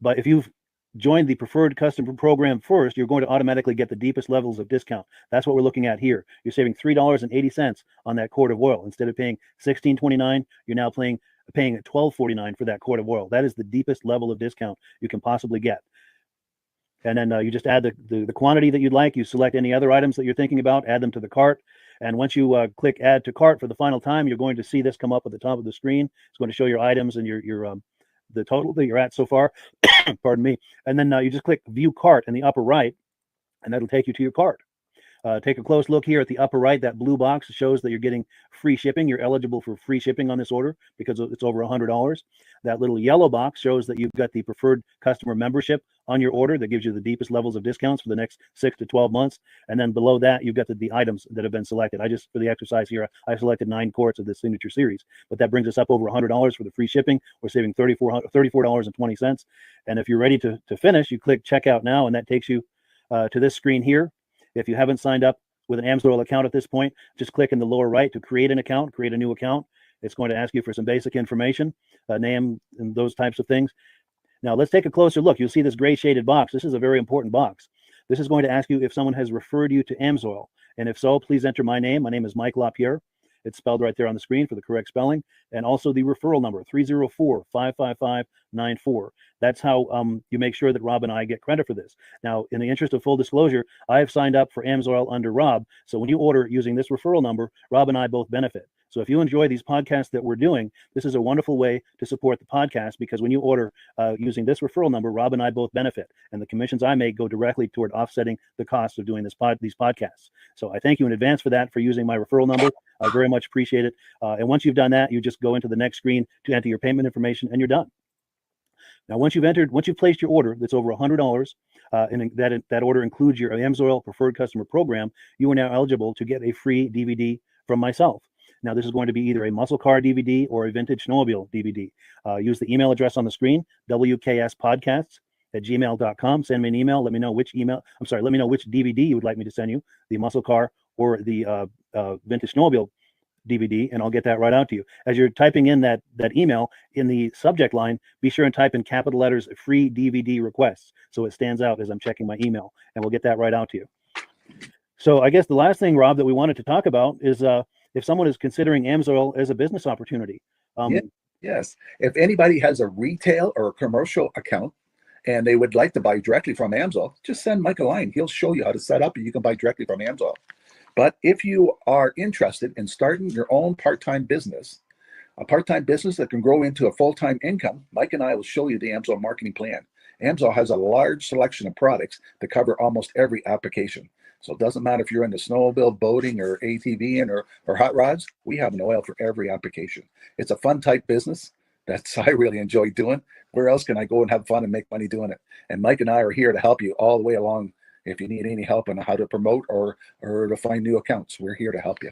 Speaker 1: But if you've joined the preferred customer program first, you're going to automatically get the deepest levels of discount. That's what we're looking at here. You're saving $3.80 on that quart of oil. Instead of paying $16.29, you're now paying $12.49 for that quart of oil. That is the deepest level of discount you can possibly get. And then you just add the quantity that you'd like. You select any other items that you're thinking about, add them to the cart. And once you click Add to Cart for the final time, you're going to see this come up at the top of the screen. It's going to show your items and your the total that you're at so far. Pardon me. And then you just click View Cart in the upper right, and that'll take you to your cart. Take a close look here at the upper right. That blue box shows that you're getting free shipping. You're eligible for free shipping on this order because it's over $100. That little yellow box shows that you've got the preferred customer membership on your order that gives you the deepest levels of discounts for the next 6 to 12 months. And then below that, you've got the items that have been selected. For the exercise here, I selected 9 quarts of the Signature Series, but that brings us up over $100 for the free shipping. We're saving $34.20. And if you're ready to finish, you click Checkout Now, and that takes you to this screen here. If you haven't signed up with an Amsoil account at this point, just click in the lower right to create an account, create a new account. It's going to ask you for some basic information, name and those types of things. Now let's take a closer look. You'll see this gray shaded box. This is a very important box. This is going to ask you if someone has referred you to Amsoil. And if so, please enter my name. My name is Mike LaPierre. It's spelled right there on the screen for the correct spelling. And also the referral number, 304-555-94. That's how you make sure that Rob and I get credit for this. Now, in the interest of full disclosure, I have signed up for Amsoil under Rob. So when you order using this referral number, Rob and I both benefit. So if you enjoy these podcasts that we're doing, this is a wonderful way to support the podcast, because when you order using this referral number, Rob and I both benefit. And the commissions I make go directly toward offsetting the cost of doing these podcasts. So I thank you in advance for using my referral number. I very much appreciate it. And once you've done that, you just go into the next screen to enter your payment information, and you're done. Now, once you've placed your order that's over $100, and that order includes your Amsoil Preferred Customer Program, you are now eligible to get a free DVD from myself. Now, this is going to be either a muscle car DVD or a vintage snowmobile DVD. Use the email address on the screen, wkspodcasts@gmail.com. Send me an email. Let me know which DVD you would like me to send you, the muscle car or the vintage snowmobile DVD, and I'll get that right out to you. As you're typing in that email, in the subject line, be sure and type in capital letters "free DVD requests" so it stands out as I'm checking my email, and we'll get that right out to you. So I guess the last thing, Rob, that we wanted to talk about is if someone is considering Amsoil as a business opportunity.
Speaker 14: Yes. If anybody has a retail or a commercial account and they would like to buy directly from Amsoil, just send Mike a line. He'll show you how to set up, and you can buy directly from Amsoil. But if you are interested in starting your own part-time business, a part-time business that can grow into a full-time income, Mike and I will show you the Amsoil marketing plan. Amsoil has a large selection of products that cover almost every application. So it doesn't matter if you're into snowmobile, boating, or ATVing, or hot rods, we have an oil for every application. It's a fun type business that's I really enjoy doing. Where else can I go and have fun and make money doing it? And Mike and I are here to help you all the way along. If you need any help on how to promote or to find new accounts, we're here to help you.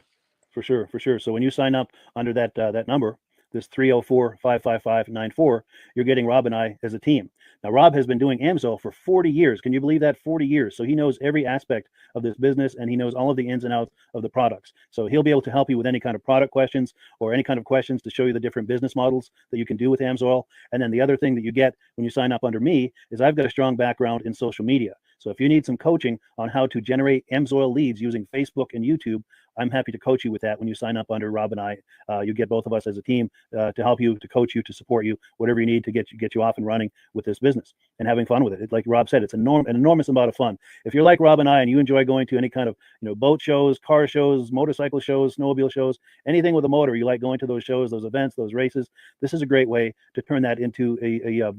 Speaker 1: For sure. So when you sign up under that number, this 304-555-94, you're getting Rob and I as a team. Now, Rob has been doing Amsoil for 40 years. Can you believe that? 40 years. So he knows every aspect of this business, and he knows all of the ins and outs of the products. So he'll be able to help you with any kind of product questions or any kind of questions to show you the different business models that you can do with Amsoil. And then the other thing that you get when you sign up under me is I've got a strong background in social media. So if you need some coaching on how to generate Amsoil leads using Facebook and YouTube, I'm happy to coach you with that when you sign up under Rob and I. You get both of us as a team to help you, to coach you, to support you, whatever you need to get you off and running with this business and having fun with it. Like Rob said, it's an enormous amount of fun. If you're like Rob and I and you enjoy going to any kind of boat shows, car shows, motorcycle shows, snowmobile shows, anything with a motor, you like going to those shows, those events, those races, this is a great way to turn that into a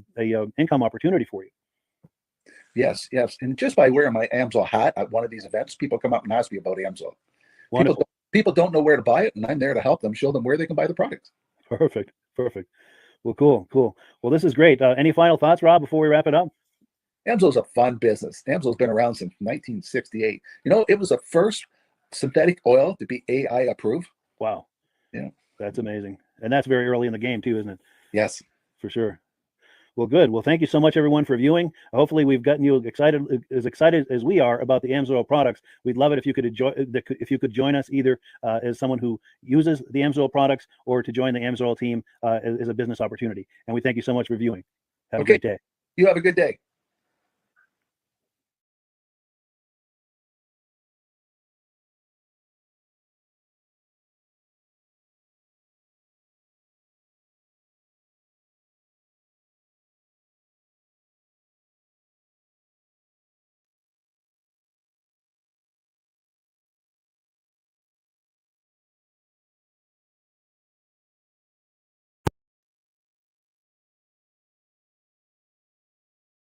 Speaker 1: income opportunity for you.
Speaker 14: Yes. And just by wearing my Amsoil hat at one of these events, people come up and ask me about Amsoil. People don't know where to buy it, and I'm there to help them, show them where they can buy the product.
Speaker 1: Perfect. Well, cool. Well, this is great. Any final thoughts, Rob, before we wrap it up?
Speaker 14: Amsoil's a fun business. Amsoil's been around since 1968. It was the first synthetic oil to be AI approved.
Speaker 1: Wow.
Speaker 14: Yeah.
Speaker 1: That's amazing. And that's very early in the game too, isn't it?
Speaker 14: Yes.
Speaker 1: For sure. Well, good. Well, thank you so much, everyone, for viewing. Hopefully, we've gotten you excited as we are about the Amsoil products. We'd love it if you could join us either as someone who uses the Amsoil products or to join the Amsoil team as a business opportunity. And we thank you so much for viewing. Have a great day.
Speaker 14: You have a good day.